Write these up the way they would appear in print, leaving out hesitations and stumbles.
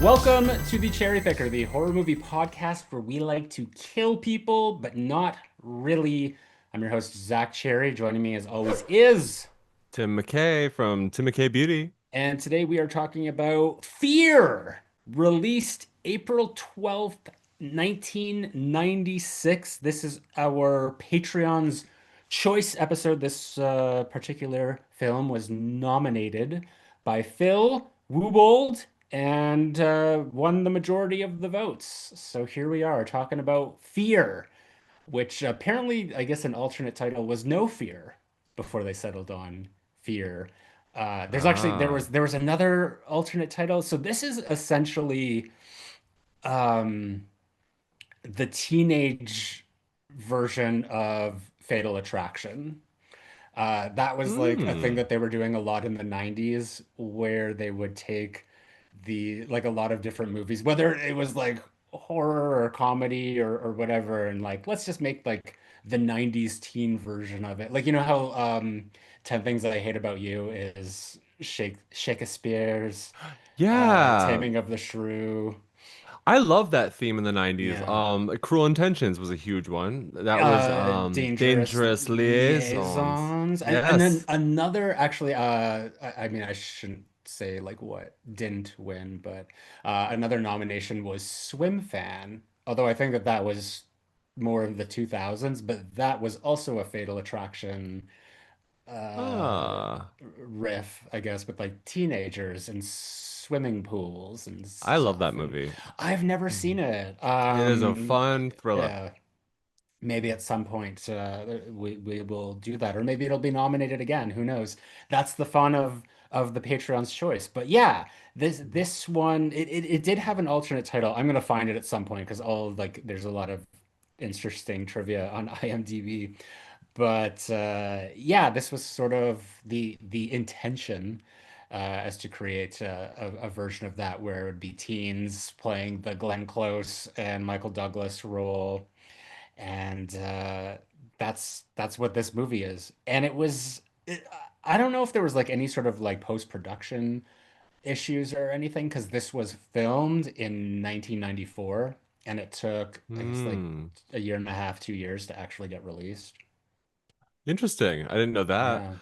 Welcome to the Cherry Picker, the horror movie podcast where we like to kill people, but not really. I'm your host, Zach Cherry. Joining me as always is, Tim McKay from Tim McKay Beauty. and today we are talking about Fear, released April 12th, 1996. This is our Patreon's choice episode. This particular film was nominated by Phil Woobold and won the majority of the votes. So here we are talking about Fear, which apparently, I guess, an alternate title was No Fear before they settled on Fear. Ah. There was another alternate title. So this is essentially um, the teenage version of Fatal Attraction. That was like a thing Hmm. that they were doing a lot in the 90s where they would take a lot of different movies, whether it was like horror or comedy or whatever, and like let's just make like the 90s teen version of it. Like you know how 10 Things I Hate About You is Shakespeare's Yeah. Taming of the Shrew. I love that theme in the 90s. Yeah. Cruel Intentions was a huge one. That was Dangerous Dangerous Liaisons. liaisons, and then Yes. another actually. I mean, I shouldn't say like what didn't win, but another nomination was Swim Fan. Although I think that that was more of the 2000s, but that was also a Fatal Attraction uh, Ah. riff, I guess, with like teenagers and swimming pools and I love stuff. that And movie. I've never seen Mhm. it. It is a fun thriller. Yeah, maybe at some point we will do that, or maybe it'll be nominated again. Who knows? That's the fun of the Patreon's choice. But yeah, this one it did have an alternate title. I'm gonna find it at some point because all like there's a lot of interesting trivia on IMDb. But yeah, this was sort of the intention as to create a version of that where it would be teens playing the Glenn Close and Michael Douglas role, and that's what this movie is. And I don't know if there was like any sort of like post-production issues or anything because this was filmed in 1994 and it took, I guess, like Hmm. a year and a half, 2 years to actually get released. Interesting. I didn't know that. Yeah.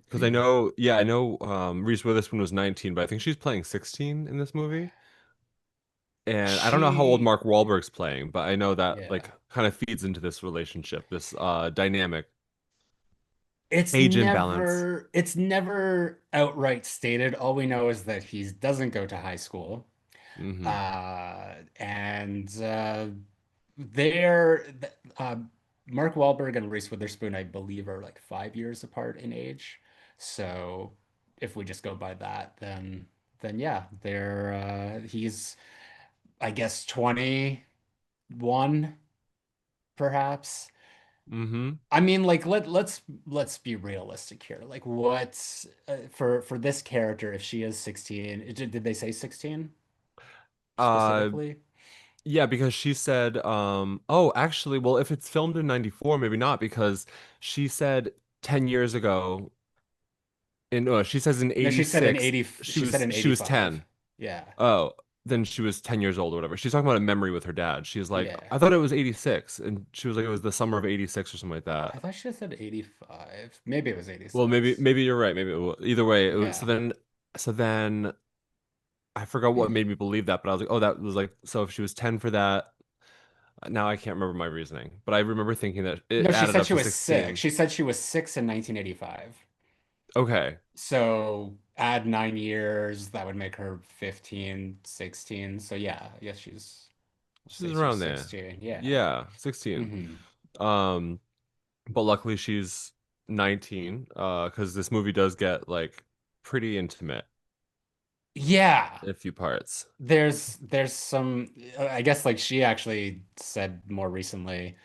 Because I know, yeah, I know Reese Witherspoon was 19, but I think she's playing 16 in this movie. And I don't know how old She, Mark Wahlberg's playing, but I know that like yeah. kind of feeds into this relationship, this dynamic It's age imbalance. never it's never outright stated. All we know is that he doesn't go to high school. Hmm. And they're uh, Mark Wahlberg and Reese Witherspoon, I believe, are like 5 years apart in age. So if we just go by that, then yeah, they're he's I guess 21 perhaps. Hmm. I mean, like let's be realistic here. Like, what's for this character if she is 16? Did they say 16 Uh, specifically? yeah, because she said, oh, actually, well, if it's filmed in 94, maybe not, because she said 10 years ago she says in No, she said in 86 80. She said in she was 85. 10. Yeah, Oh, then she was 10 years old or whatever. She's talking about a memory with her dad. She's like, yeah. I thought it was 86. And she was like, it was the summer of 86 or something like I that. thought she said 85. Maybe it was Well, maybe 86. maybe you're right. Either way, Yeah. so then I forgot what made me believe that, but I was like, oh, that was like so if she was 10 for that, now I can't remember my reasoning, but I remember thinking that it No, she added said up she to was six. 16. She said she was six in 1985. Okay. So add 9 years, that would make her 15, 16. So yeah, I guess we'll She's say she's around there. 16. Yeah. Yeah, 16. Hmm. Um, but luckily she's 19, because this movie does get like pretty intimate Yeah. in a few parts. There's some I guess like she actually said more recently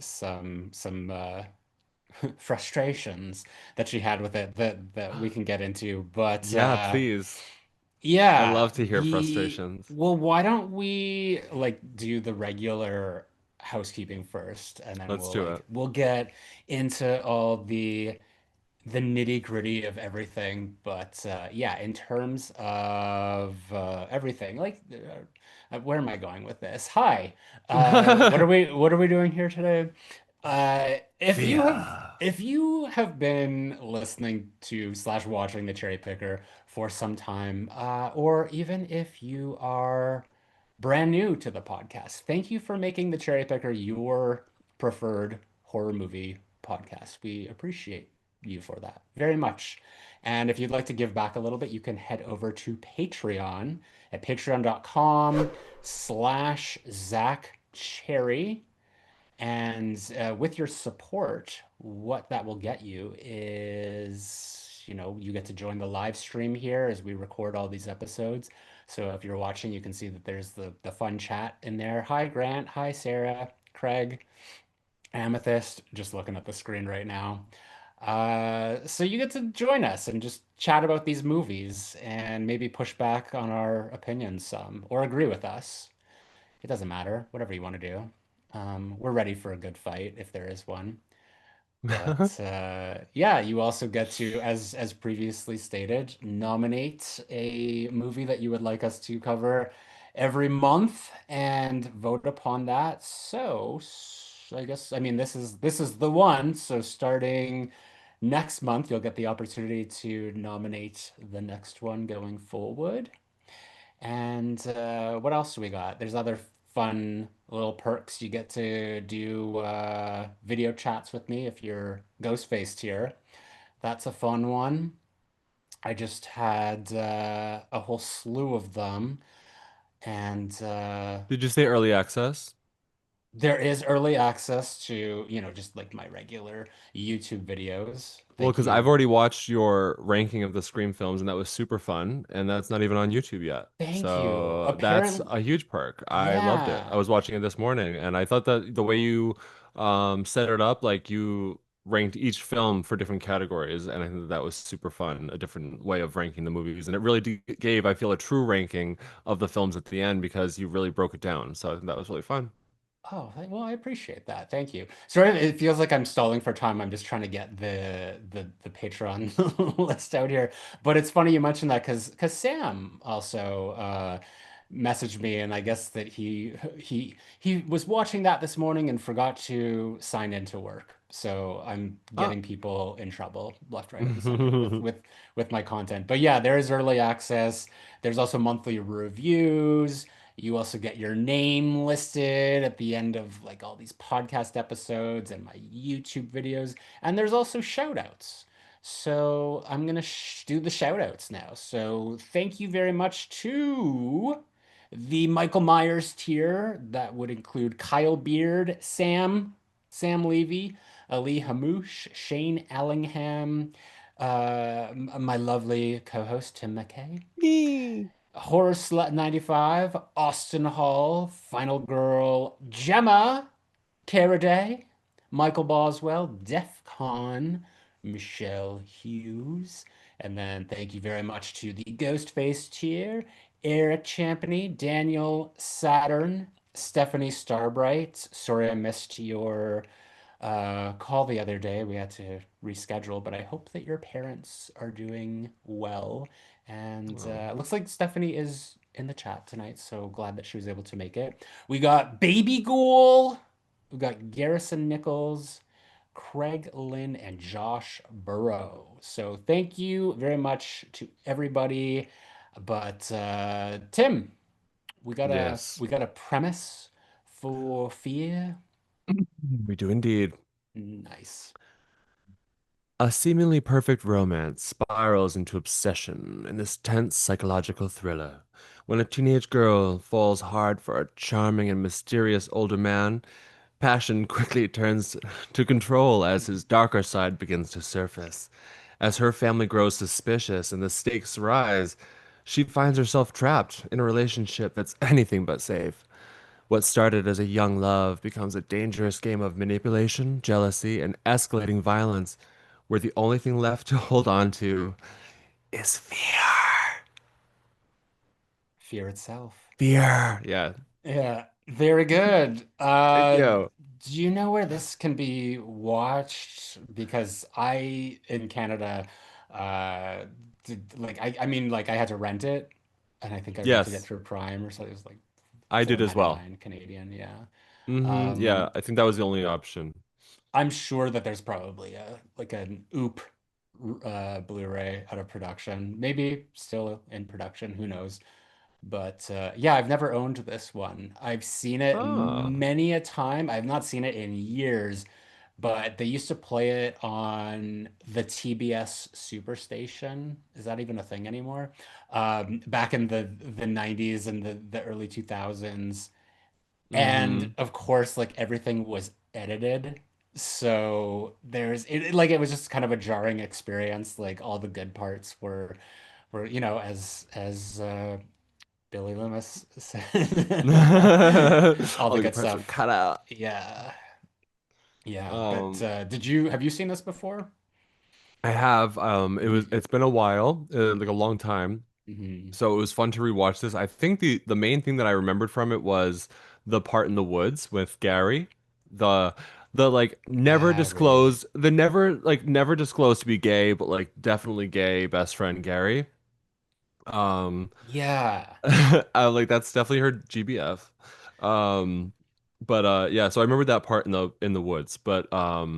some frustrations that she had with it that we can get into. But Yeah, please. I yeah, love to hear frustrations. well, why don't we like do the regular housekeeping first, and then Let's do it. we'll get into all the nitty-gritty of everything. But yeah, in terms of everything, like where am I going with this? Hi, what are we doing here today? Fear. If you have been listening to slash watching the Cherry Picker for some time, or even if you are brand new to the podcast, thank you for making the Cherry Picker your preferred horror movie podcast. We appreciate you for that very much. And if you'd like to give back a little bit, you can head over to Patreon at patreon.com/Zack Cherry. And with your support, what that will get you is, you get to join the live stream here as we record all these episodes. So if you're watching, you can see that there's the fun chat in there. Hi, Grant. Hi, Sarah, Craig, Amethyst. Just looking at the screen right now. So you get to join us and just chat about these movies and maybe push back on our opinions some or agree with us. It doesn't matter, whatever you want to do. We're ready for a good fight if there is one. But yeah, you also get to, as previously stated, nominate a movie that you would like us to cover every month and vote upon that. So I guess I mean this is the one. So starting next month, you'll get the opportunity to nominate the next one going forward. And what else do we got? There's other fun little perks. You get to do video chats with me if you're ghost-faced here. That's a fun one. I just had a whole slew of them, and Did you say early access? there is early access to, just like my regular YouTube videos. Well, Thank because I've you. already watched your ranking of the Scream films, and that was super fun, and that's not even on YouTube yet. Thank you. So that's Apparently, a huge perk. I loved it. I yeah. was watching it this morning, and I thought that the way you set it up, like you ranked each film for different categories, and I think that that was super fun, a different way of ranking the movies, and it really gave, I feel, a true ranking of the films at the end because you really broke it down. So I think that was really fun. Oh, well, I appreciate that. Thank you. Sorry, it feels like I'm stalling for time. I'm just trying to get the Patreon list out here. But it's funny you mentioned that because Sam also messaged me, and I guess that he was watching that this morning and forgot to sign into work. So I'm Ah. getting people in trouble left, right, and center with my content. But yeah, there is early access. There's also monthly reviews. You also get your name listed at the end of like all these podcast episodes and my YouTube videos. And there's also shout outs. So I'm going to do the shout outs now. So thank you very much to the Michael Myers tier. That would include Kyle Beard, Sam Levy, Ali Hamouche, Shane Allingham, my lovely co-host Tim McKay. Me. Horror Slut 95, Austin Hall, Final Girl, Gemma, Caraday, Michael Boswell, Def Con, Michelle Hughes, and then thank you very much to the Ghostface tier, Eric Champney, Daniel Saturn, Stephanie Starbright. Sorry I missed your call the other day. We had to reschedule, but I hope that your parents are doing well. And Oh, it looks like Stephanie is in the chat tonight, so glad that she was able to make it. We got Baby Ghoul, we got Garrison Nichols, Craig Lynn, and Josh Burrow. So thank you very much to everybody. But Tim, yes, we got a premise for Fear. we do indeed. Nice. A seemingly perfect romance spirals into obsession in this tense psychological thriller. When a teenage girl falls hard for a charming and mysterious older man, passion quickly turns to control as his darker side begins to surface. As her family grows suspicious and the stakes rise, she finds herself trapped in a relationship that's anything but safe. What started as a young love becomes a dangerous game of manipulation, jealousy, and escalating violence, where the only thing left to hold on to is fear. Fear itself. Fear. Yeah. Yeah, very good. Thank you. Do you know where this can be watched? Because I, in Canada, uh, I mean, like I had to rent it, and I think I rented it Yes, through Prime or something. It was like I did as well. 4.99 Canadian. Yeah. Yeah, Um, I think that was the only option. I'm sure that there's probably a like an oop Blu-ray out of production, maybe still in production. Who knows? But yeah, I've never owned this one. I've seen it Ah. many a time. I've not seen it in years, but they used to play it on the TBS Superstation. Is that even a thing anymore? Back in the 90s and the early 2000s. And Mm-hmm. of course, like everything was edited. So like it was just kind of a jarring experience. Like all the good parts were, as Billy Loomis said. All All the the good good parts were stuff. cut out. Yeah. Yeah. But Um, have you seen this before? I have Mm, it's been a while, like a long time. hmm. So it was fun to rewatch this. I think the main thing that I remembered from it was the part in the woods with Gary. The the like Gary. never disclosed to be gay, but like definitely gay best friend Gary. Um Yeah. like that's definitely her GBF. But yeah, so I remember that part in the woods, but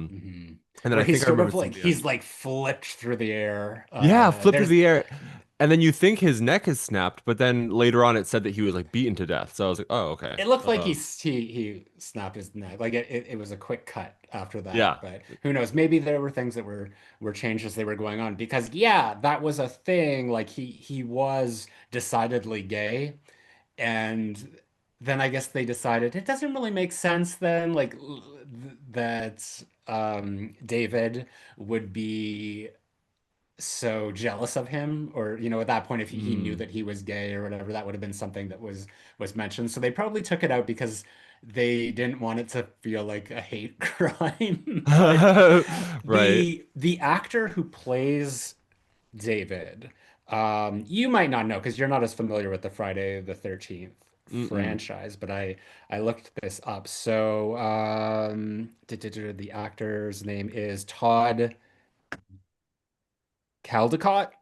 Hmm. and then Where I he's think I sort remember of seeing like the he's end. like flipped through the air. Yeah, flipped through the air. And then you think his neck is snapped, but then later on it said that he was like beaten to death. So I was like, oh, okay. It looked like he snapped his neck. Like it was a quick cut after that. Yeah. But who knows? Maybe there were things that were changed as they were going on. Because yeah, that was a thing. Like he was decidedly gay. And then I guess they decided it doesn't really make sense then, like that David would be so jealous of him, or at that point, if he knew Mm. that he was gay or whatever, that would have been something that was mentioned. So they probably took it out because they didn't want it to feel like a hate crime. But Right. the actor who plays David, you might not know because you're not as familiar with the Friday the 13th Mm-mm. franchise, but I looked this up. So the actor's name is Todd Caldecott,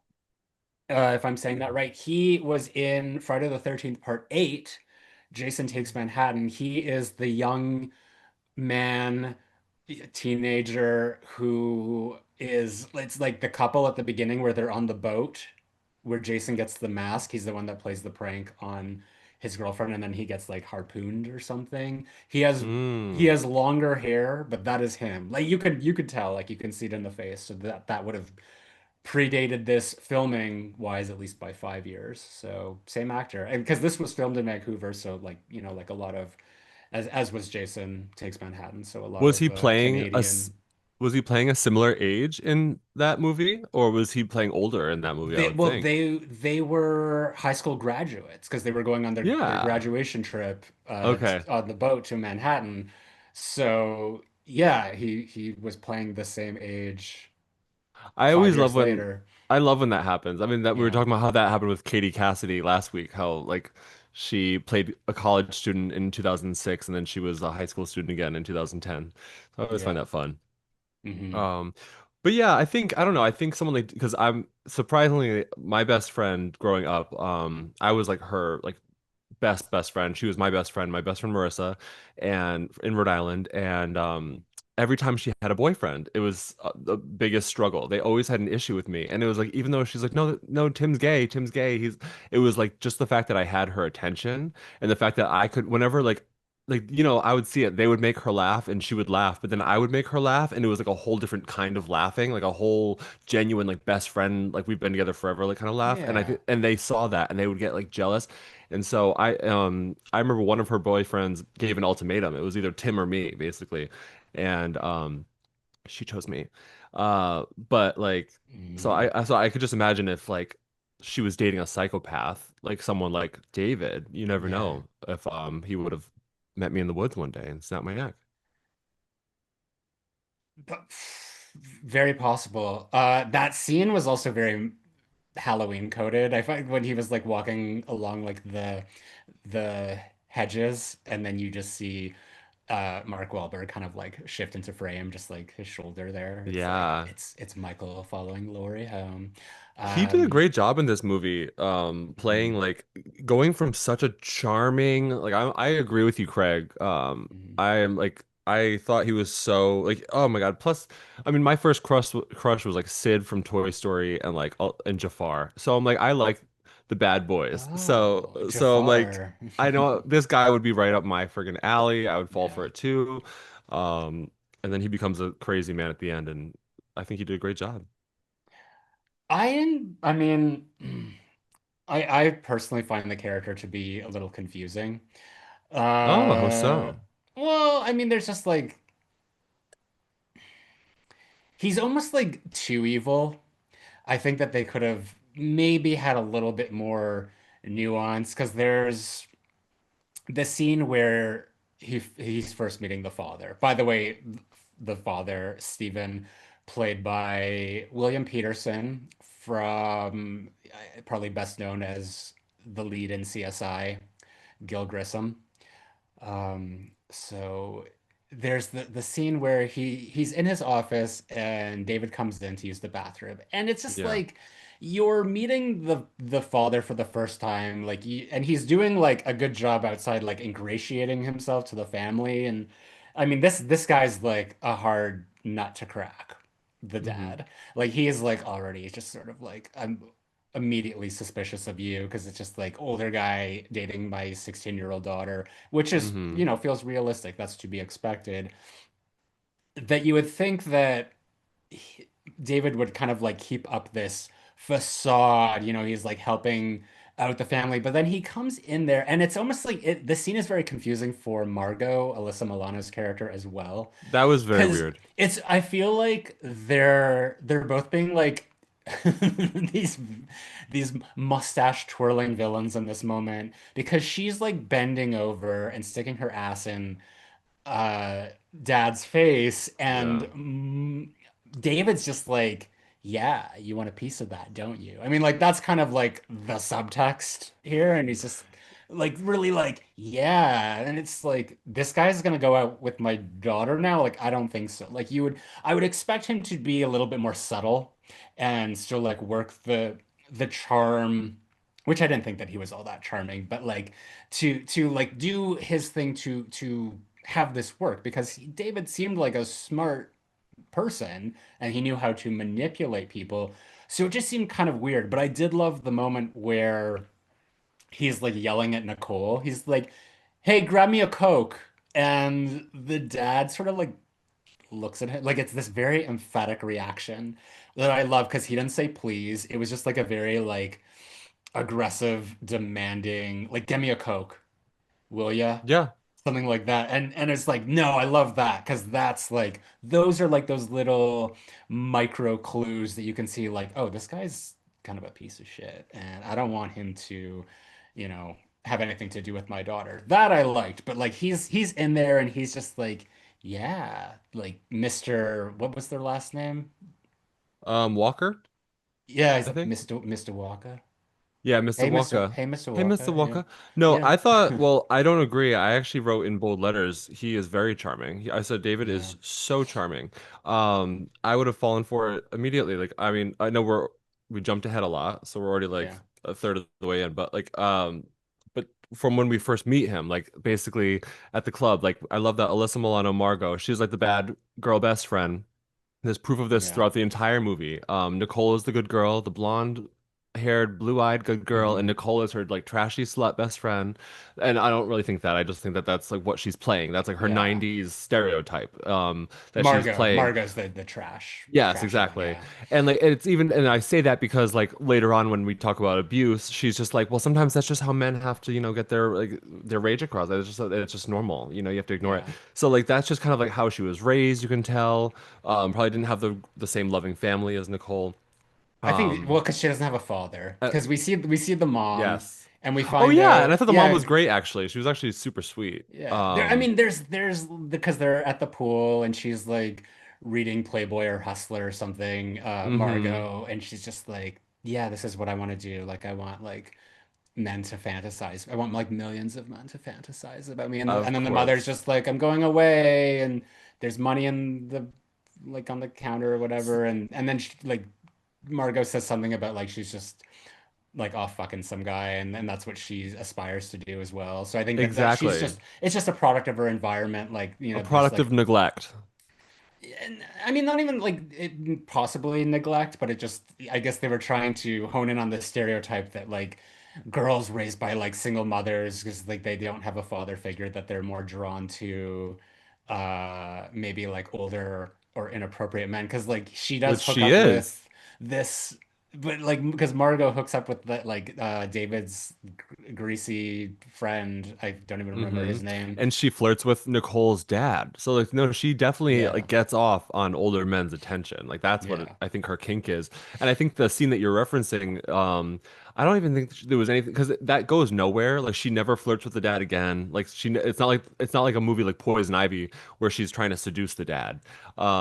if I'm saying that right. He was in Friday the 13th Part 8, Jason Takes Manhattan. He is the young man, teenager who it's like the couple at the beginning where they're on the boat where Jason gets the mask. He's the one that plays the prank on his girlfriend and then he gets like harpooned or something. He Mm. has longer hair, but that is him. Like you could tell, like you can see it in the face. So that would have predated this filming wise at least by 5 years. So same actor. And because this was filmed in Vancouver, so like, like a lot of as was Jason Takes Manhattan. So a lot Was he of playing Canadian. was he playing a similar age in that movie, or was he playing older in that movie, I They would well think? they were high school graduates because they were going on their Yeah. graduation trip Okay. on the boat to Manhattan. So yeah, he was playing the same age I five always years later. I love when that happens. I mean, that we were Yeah, talking about how that happened with Katie Cassidy last week, how like she played a college student in 2006 and then she was a high school student again in 2010. So I always find yeah. that fun. Hmm. Um, but yeah, I don't know. I think someone like because I'm surprisingly my best friend growing up, I was like her like best friend. She was my best friend Marissa, and in Rhode Island. And every time she had a boyfriend, it was the biggest struggle. They always had an issue with me, and it was like even though she's like, no, no, Tim's gay, Tim's gay. He's. It was like just the fact that I had her attention, and the fact that I could whenever I would see it. They would make her laugh, and she would laugh, but then I would make her laugh, and it was like a whole different kind of laughing, like a whole genuine like best friend, like we've been together forever, like kind of laugh. And Yeah. and they saw that, and they would get like jealous. And so I remember one of her boyfriends gave an ultimatum. It was either Tim or me, basically. And she chose me. But like Mm, so I could just imagine if like she was dating a psychopath, like someone like David, you never yeah. know if he would have met me in the woods one day and snapped my neck. But very possible. That scene was also very Halloween coded. I find when he was like walking along like the hedges, and then you just see Mark Wahlberg kind of like shift into frame, just like his shoulder there. It's like Yeah. it's Michael following Laurie home. He did a Um, great job in this movie, playing mhm, like going from such a charming, like I agree with you, Craig. mhm. I am like I thought he was so like oh my God. Plus, I mean, my first crush was like Sid from Toy Story and like and Jafar. So I'm like I like the bad boys. So Oh, so I'm like Jafar. I know this guy would be right up my friggin' alley. I would fall for Yeah. it too. Um, and then he becomes a crazy man at the end, and I think he did a great job. I mean, I personally find the character to be a little confusing. Oh, how Uh, so? well, I mean, there's just like he's almost like too evil. I think that they could have maybe had a little bit more nuance because there's the scene where he's first meeting the father. By the way, the father, Stephen, played by William Peterson from probably best known as the lead in CSI, Gil Grissom. So there's the scene where he's in his office and David comes in to use the bathroom. And it's just Yeah. like you're meeting the father for the first time, and he's doing like a good job outside, like ingratiating himself to the family. And I mean this guy's like a hard nut to crack, the Hmm. dad. Like he is like already just sort of like I'm immediately suspicious of you because it's just like older guy dating my 16-year-old daughter, which is, Hmm. you know, feels realistic. That's to be expected. That you would think that David would kind of like keep up this facade, you know, he's like helping out the family, but then he comes in there and it's almost like the scene is very confusing for Margot, Alyssa Milano's character as well. That was very Because weird. I feel like they're both being like these these mustache twirling villains in this moment because she's like bending over and sticking her ass in uh dad's face and Yeah. David's just like, yeah, you want a piece of that, don't you? I mean, like that's kind of like the subtext here, and he's just like really like, yeah, and it's like this guy's gonna go out with my daughter now. Like, I don't think so. Like I would expect him to be a little bit more subtle and still like work the charm, which I didn't think that he was all that charming, but like to like do his thing to have this work because David seemed like a smart person and he knew how to manipulate people. So it just seemed kind of weird, but I did love the moment where he's like yelling at Nicole. He's like, "Hey, grab me a Coke." And the dad sort of like looks at him like it's this very emphatic reaction that I love because he didn't say please. It was just like a very like aggressive, demanding, like, "Get me a Coke, will ya?" Yeah. Something like that. And it's like, no, I love that because that's like those are like those little micro clues that you can see like, oh, this guy's kind of a piece of shit and I don't want him to, you know, have anything to do with my daughter. That I liked, but like he's in there and he's just like, yeah, like Mr. What was their last name? Walker, Yeah, he's I like think. Mr. Walker. Yeah, Mr. Walker. Hey Mr. Hey, Mr. Walker. Yeah. Walker. No, Yeah. I thought, well, I don't agree. I actually wrote in bold letters, he is very charming. I said David Yeah. is so charming. I would have fallen for it immediately. Like, I mean, I know we jumped ahead a lot, so we're already like Yeah. a third of the way in, but from when we first meet him, like basically at the club, like I love that Alyssa Milano Margot. She's like the bad girl best friend. There's proof of this Yeah. throughout the entire movie. Nicole is the good girl, the blonde haired, blue-eyed good girl, and Hmm. Nicole is her like trashy slut best friend. And I don't really think that. I just think that that's like what she's playing. That's like her Yeah. 90s stereotype that she's Margot. playing. Margot's the Yes, trash one. exactly. Yeah. And like it's even and I say that because like later on when we talk about abuse, she's just like, well, sometimes that's just how men have to, get their like their rage across. It's just normal. You have to ignore it. Yeah. So like that's just kind of like how she was raised, you can tell. Probably didn't have the same loving family as Nicole. I think Um well, because she doesn't have a father. uh, Because we see the mom, yes. and we Oh find yeah, and I out. thought the mom Yeah. was great actually. She was actually super sweet. Yeah. I mean, there's because they're at the pool, and she's like reading Playboy or Hustler or something. Mhm. Margot, and she's just like, yeah, this is what I want to do. Like, I want like men to fantasize. I want like millions of men to fantasize about me. Of And then the mother's course. just like, I'm going away, and there's money in the like on the counter or S- whatever. And then she, like Margot says something about like she's just like off fucking some guy, and that's what she aspires to do as well. So I think that she's Exactly. just it's just a product of her environment. Like, A there's product like of neglect, and I mean, not even like it possibly neglect, but it just, I guess they were trying to hone in on the stereotype that like girls raised by like single mothers, because like they don't have a father figure, that they're more drawn to maybe like older or inappropriate men. Because like she which does hook she up is. with this, but like because Margot hooks up with that like David's greasy friend. I don't even remember Hmm. his name. And she flirts with Nicole's dad. So like no, she definitely Yeah, like gets off on older men's attention. Like that's what yeah, I think her kink is. And I think the scene that you're referencing, I don't even think there was anything because that goes nowhere. Like she never flirts with the dad again. Like it's not like a movie like Poison Ivy where she's trying to seduce the dad.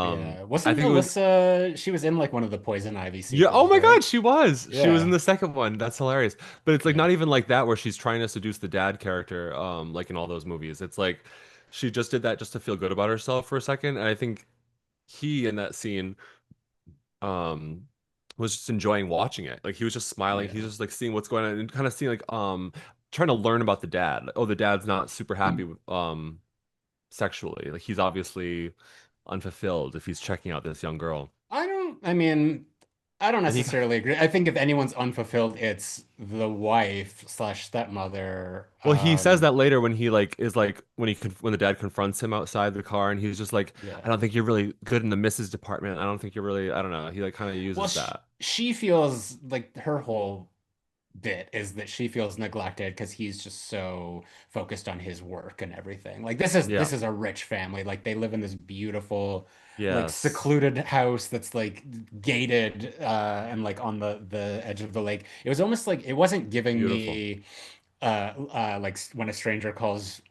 yeah. I Wasn't think it was Alyssa? She was in like one of the Poison Ivy yeah, oh sequels, my right? God, she was. She was in Yeah, the second one. That's hilarious. But it's like yeah. not even like that where she's trying to seduce the dad character, like in all those movies. It's like she just did that just to feel good about herself for a second. And I think he in that scene um was just enjoying watching it. Like he was just smiling. He's Yeah. just like seeing what's going on and kind of seeing like trying to learn about the dad. Like, oh, the dad's not super happy with sexually. Like he's obviously unfulfilled if he's checking out this young girl. I mean, I don't And he necessarily agree. I think if anyone's unfulfilled, it's the wife slash stepmother. Well, he says that later when he like is like when the dad confronts him outside the car and he's just like, I Yeah. don't think you're really good in the missus department. I don't think you're really, I don't know. He like kind of Well, uses that. she feels like her whole bit is that she feels neglected because he's just so focused on his work and everything. Like Yeah. this is a rich family. Like they live in this beautiful, like Yes. secluded house that's like gated and like on the edge of the lake. It was almost like it wasn't giving Beautiful. me like when a stranger calls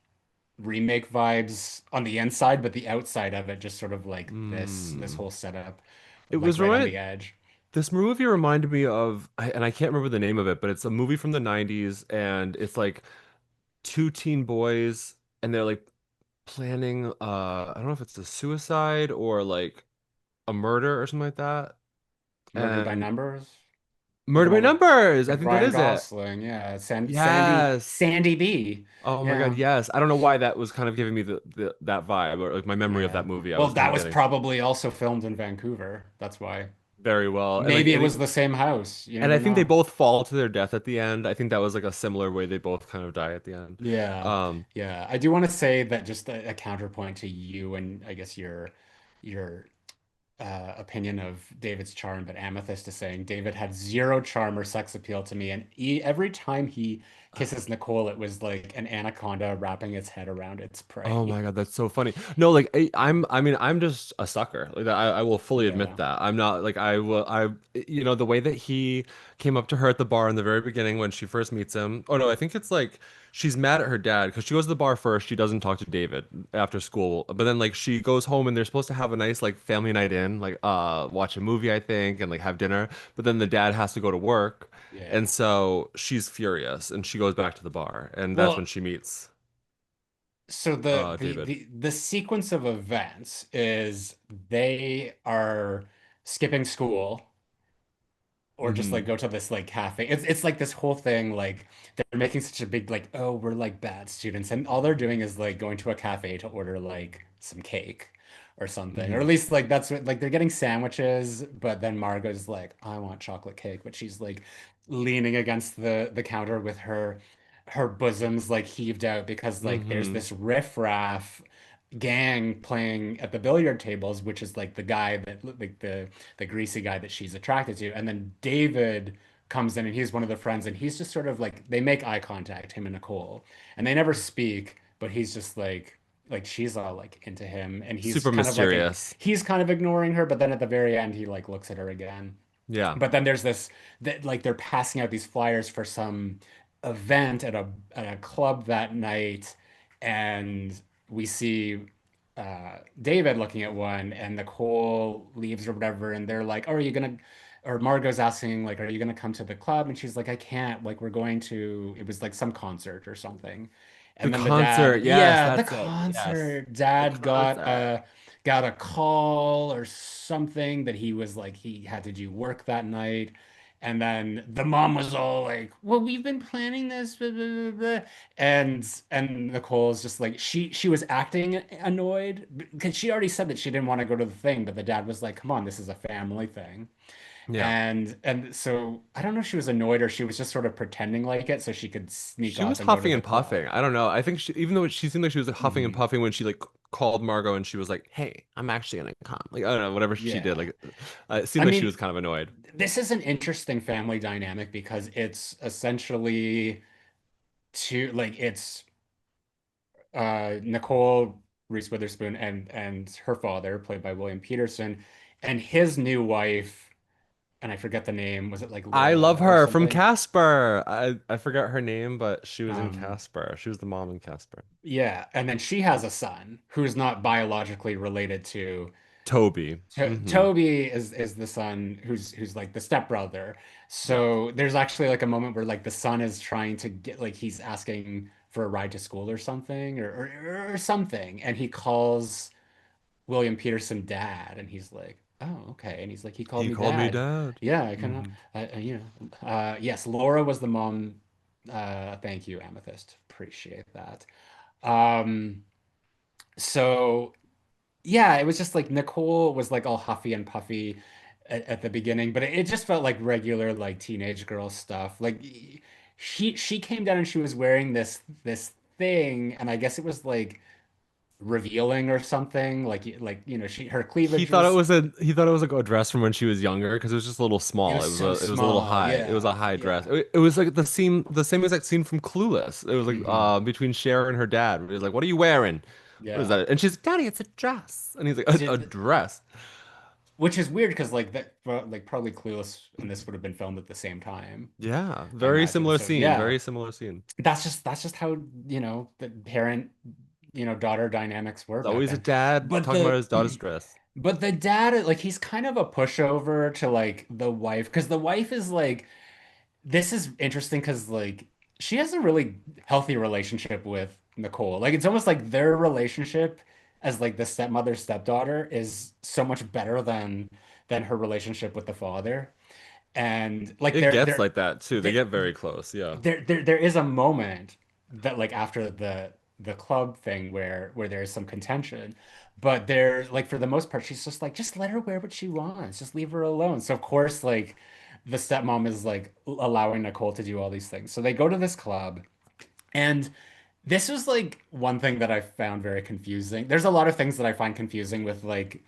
remake vibes on the inside, but the outside of it just sort of like this Mm. whole setup It like was right on reminded the edge. This movie reminded me of and I can't remember the name of it, but it's a movie from the 90s and it's like two teen boys and they're like planning I don't know if it's a suicide or like a murder or something like that. Murder by And Numbers. Murder The by one Numbers. I with think that Ryan is it. Gosling, yeah. Yes. Sandy B. Oh my God, Yeah. yes. I don't know why that was kind of giving me the that vibe or like my memory of Yeah. that movie. I Well, was kind that of was getting probably also filmed in Vancouver. That's why. very well. Maybe it was the same house. You And I never think they know. both fall to their death at the end. I think that was like a similar way they both kind of die at the end. Yeah. Um, Yeah. I do want to say that just a counterpoint to you and I guess your opinion of David's charm, but Amethyst is saying David had zero charm or sex appeal to me, and every time he kisses Nicole, it was like an anaconda wrapping its head around its Oh prey. my God, that's so funny. No, like I mean, I'm just a sucker. Like I will fully admit Yeah, that. I'm not like you know, the way that he came up to her at the bar in the very beginning when she first meets him. Oh no, I think it's like she's mad at her dad because she goes to the bar first. She doesn't talk to David after school, but then like she goes home and they're supposed to have a nice like family night in, like watch a movie, I think, and like have dinner. But then the dad has to go to work, and yeah. so she's furious and she goes back to the bar, and that's when Well, she meets so David. the sequence of events is they are skipping school or just Hmm. like go to this like cafe. It's like this whole thing like they're making such a big like, oh, we're like bad students, and all they're doing is like going to a cafe to order like some cake or something, or at Hmm. least like that's what like they're getting sandwiches, but then Margot's like, I want chocolate cake, but she's like leaning against the counter with her bosoms like heaved out because like there's Hmm. this riffraff gang playing at the billiard tables, which is like the guy that like the greasy guy that she's attracted to. And then David comes in and he's one of the friends and he's just sort of like they make eye contact, him and Nicole, and they never speak, but he's just like she's all like into him and he's Super kind of like mysterious. he's kind of ignoring her, but then at the very end he like looks at her again. Yeah. But then there's this that like they're passing out these flyers for some event at a club that night, and we see David looking at one, and Nicole leaves or whatever, and they're like, "Oh, are you gonna?" Or Margot's asking, like, "Are you gonna come to the club?" And she's like, "I can't. Like, we're going to." It was like some concert or something. The And then the concert, dad, yes, yeah, the that's it. Yes. concert. The Dad concert. got a call or something that he was like he had to do work that night. And then the mom was all like, "Well, we've been planning this, blah, blah, blah, blah." And Nicole's just like she was acting annoyed because she already said that she didn't want to go to the thing, but the dad was like, "Come on, this is a family thing." Yeah. And so I don't know if she was annoyed or she was just sort of pretending like it so she could sneak She was off and go to huffing the and puffing. club. I don't know. I think she, even though she seemed like she was like, huffing and Hmm. puffing when she like called Margot and she was like, "Hey, I'm actually gonna come." Like I don't know, whatever she did. Yeah. Like it seemed I like she was mean, kind of annoyed. this is an interesting family dynamic because it's essentially it's Nicole Reese Witherspoon and her father, played by William Peterson, and his new wife, and I forget the name. Was it like I love Laura or her from something? Casper. I forgot her name, but she was in Um, Casper. She was the mom in Casper. yeah, and then she has a son who's not biologically related to Toby. Hmm. Toby is the son who's like the stepbrother. Yeah. So there's actually like a moment where like the son is trying to get like he's asking for a ride to school or something or something, and he calls William Peterson dad, and he's like, "Oh, okay." And he's like, "He called He me called me dad." dad. Yeah, I kind Hmm. yes, Laura was the mom. Thank you, Amethyst. Appreciate that. Um, so yeah, it was just like Nicole was like all huffy and puffy at the beginning, but it just felt like regular like teenage girl stuff. Like she came down and she was wearing this thing, and I guess it was like revealing or something. Like she her cleavage was He thought it was like a dress from when she was younger because it was just a little it small. was so It was a little small. high. It was a Yeah, high dress. yeah, It was like the same exact scene from Clueless. It was like hmm between Cher and her dad. He was like, "What are you wearing? What is yeah. that?" And she's like, "Daddy, it's a dress." And he's like, a Did dress." which is weird because like that like probably Clueless and this would have been filmed at the same time, Yeah, I very imagine. similar So scene. yeah. Very similar scene. That's just how, the parent, daughter dynamics were It's back always a then. dad But talking about the his daughter's dress. but the dad, like he's kind of a pushover to like the wife because the wife is like this is interesting because like she has a really healthy relationship with Nicole. Like it's almost like their relationship as like the stepmother stepdaughter is so much better than her relationship with the father. And like It gets like that too. They they get very close. Yeah. there is a moment that like after the club thing where there is some contention, but there like for the most part she's just like just let her wear what she wants, just leave her alone. So of course like the stepmom is like allowing Nicole to do all these things. So they go to this club, and this was like one thing that I found very confusing. There's a lot of things that I find confusing with like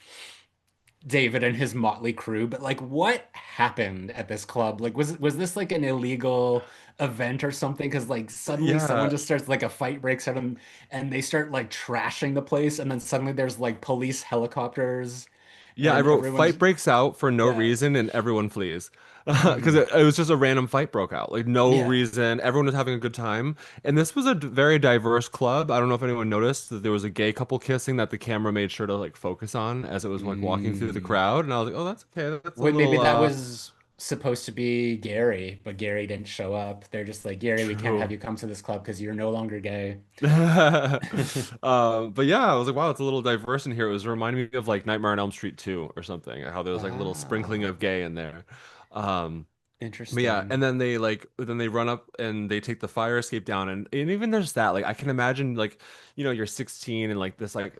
David and his motley crew, but like what happened at this club? Like was this like an illegal event or something? Because like suddenly someone Yeah. just starts like a fight breaks out and they start like trashing the place, and then suddenly there's like police helicopters Yeah, I and wrote everyone's fight breaks out for no yeah. reason and everyone flees. Because Hmm. it was just a random fight broke out. Like no Yeah. reason. Everyone was having a good time. And this was a very diverse club. I don't know if anyone noticed that there was a gay couple kissing that the camera made sure to like focus on as it was like walking through the Mm. crowd. And I was like, oh, that's okay. That's a Wait, maybe little that was supposed to be Gary, but Gary didn't show up. They're just like, Gary, we can't have true. you come to this club because you're no longer gay. But yeah, I was like, wow, it's a little diverse in here. It was reminding me of like Nightmare on Elm Street 2 or something, how there was like a little sprinkling Ah, of gay in there. Um, but yeah, interesting. and then they run up and they take the fire escape down, and even there's that, like I can imagine like, you're 16 and like this like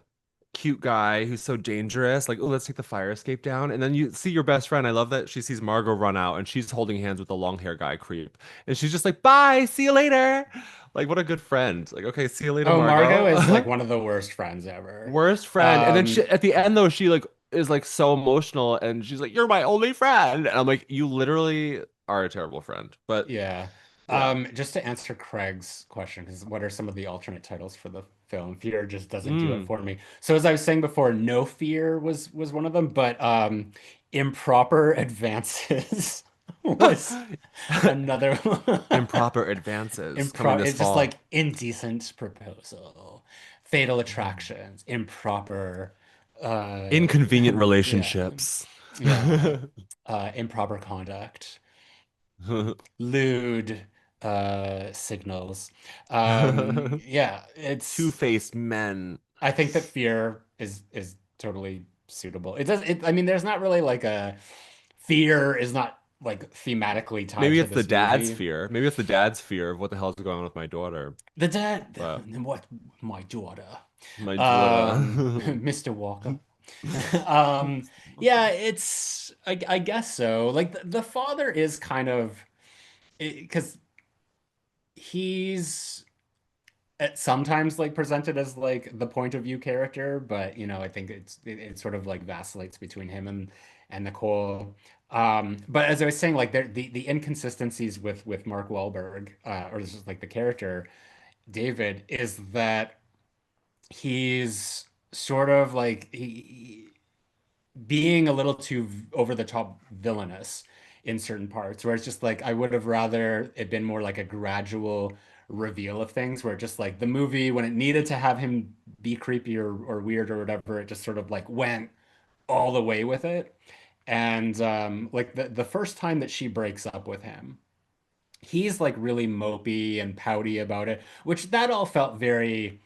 cute guy who's so dangerous, like, oh, let's take the fire escape down. And then you see your best friend. I love that she sees Margot run out and she's holding hands with the long hair guy creep. And she's just like, bye, see you later. Like, what a good friend. Like, okay, see you later, Oh, Margot is like Margot. one of the worst friends ever. Worst friend. And then Um, at the end though, she like is like so emotional and she's like, you're my only friend. And I'm like, you literally are a terrible friend. But yeah. yeah. Just to answer Craig's question, because what are some of the alternate titles for the film? Fear just doesn't do it Mm. for me. So as I was saying before, No Fear was one of them, but Improper Advances was another one. Improper advances coming Improv this it's just fall. like indecent proposal. fatal Mm. attractions, improper, uh, Inconvenient yeah, relationships. yeah, improper conduct, lewd signals. Yeah, it's. Two-faced men. I think that fear is totally suitable. It does. I mean, there's not really like a fear is not like thematically tied Maybe to it's the this dad's movie. fear. Maybe it's the dad's fear of what the hell's going on with my daughter. The dad, But what my daughter, my daughter. Mr. Walker. Um, yeah, I guess so. Like the father is kind of because he's sometimes like presented as like the point of view character, but I think it sort of like vacillates between him and Nicole. But as I was saying, like the inconsistencies with Mark Wahlberg, or just like the character David, is that he's sort of like being a little too over the top villainous in certain parts, where it's just like I would have rather it been more like a gradual reveal of things, where just like the movie when it needed to have him be creepy or weird or whatever, it just sort of like went all the way with it. And like the first time that she breaks up with him, he's like really mopey and pouty about it, which that all felt very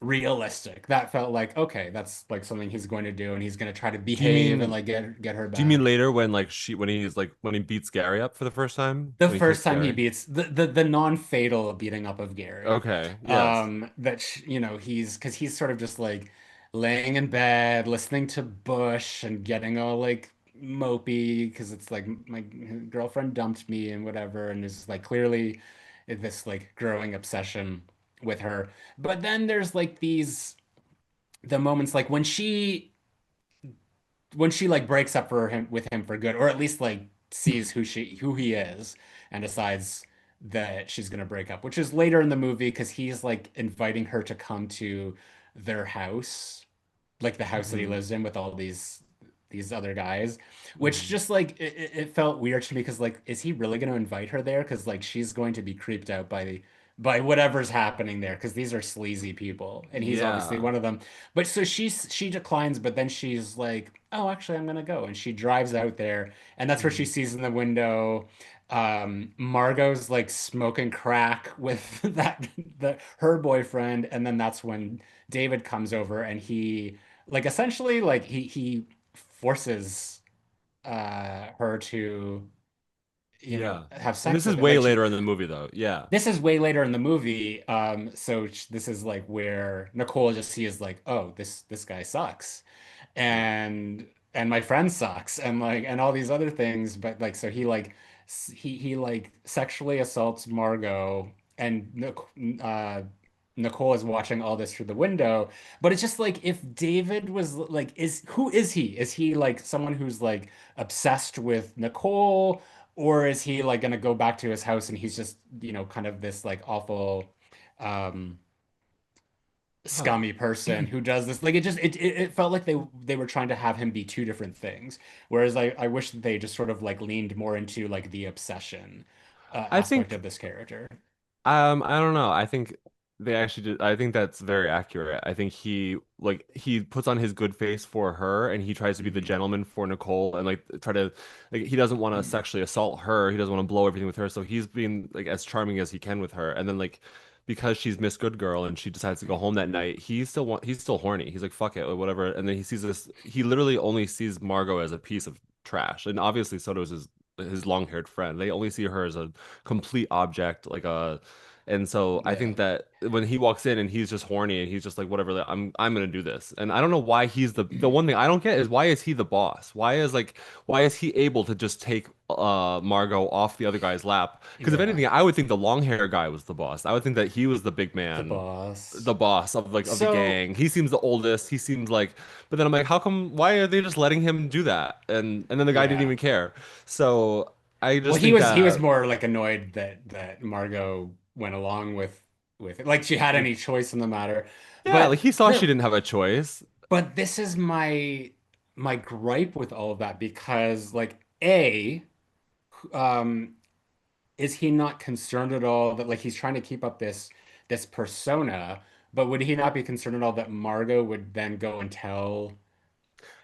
realistic. That felt like, okay, that's like something he's going to do, and he's going to try to Do you behave and mean like get her do you mean back. later when like when he beats Gary up for the first time? The When he first kicks time he Gary? beats the non-fatal beating up of Gary, Okay, yes. that he's because he's sort of just like laying in bed listening to Bush and getting all like mopey because it's like my girlfriend dumped me and whatever, and there's like clearly this like growing obsession with her. But then there's like the moments like when she like breaks up for him with him for good, or at least like sees who he is and decides that she's gonna break up, which is later in the movie because he's like inviting her to come to their house, like the house that he Hmm. lives in with all these other guys, which Hmm. just like it felt weird to me because like is he really going to invite her there? Because like she's going to be creeped out by whatever's happening there because these are sleazy people and he's obviously Yeah. one of them. But so she declines, but then she's like, oh, actually, I'm gonna go, and she drives out there, and that's where she Hmm. sees in the window. Margot's like smoking crack with her boyfriend, and then that's when David comes over and he like essentially like he forces her to Yeah. have And sex this is with it way like she later in the movie though. Yeah. this is way later in the movie, so this is like where Nicole just sees like, oh, this guy sucks, Yeah. and my friend sucks, and like and all these other things, but like so he like he like sexually assaults Margot, and Nicole is watching all this through the window, but it's just like if David was like, is who is he? Is he like someone who's like obsessed with Nicole? Or is he like gonna go back to his house and he's just, kind of this like awful um Huh. scummy person who does this? Like it felt like they were trying to have him be two different things. Whereas I wish that they just sort of like leaned more into like the obsession I aspect think of this character. I don't know. I think they actually did. I think that's very accurate. I think he puts on his good face for her and he tries to be the Hmm. gentleman for Nicole and like try to like he doesn't want to sexually assault her. He doesn't want to blow everything with her. So he's being like as charming as he can with her. And then like because she's Miss Good Girl and she decides to go home that night, he's still horny. He's like fuck it or whatever. And then he sees this he literally only sees Margot as a piece of trash. And obviously so does his long-haired friend. They only see her as a complete object, like a and so I Yeah. think that when he walks in and he's just horny and he's just like whatever, like, I'm gonna do this. And I don't know why he's the one thing I don't get is why is he the boss? Why is he able to just take Margot off the other guy's lap? Because if Yeah. anything, I would think the long hair guy was the boss. I would think that he was the big The man, boss. the boss of like of the So gang. He seems the oldest. He seems like, but then I'm like, how come? Why are they just letting him do that? And then the guy didn't yeah. even care. So I Well, just he think was he was that more like annoyed that Margot went along with it, like she had any choice in the matter. yeah, But like he saw she the didn't have a choice. but this is my gripe with all of that because like A, um, is he not concerned at all that like he's trying to keep up this persona, but would he not be concerned at all that Margot would then go and tell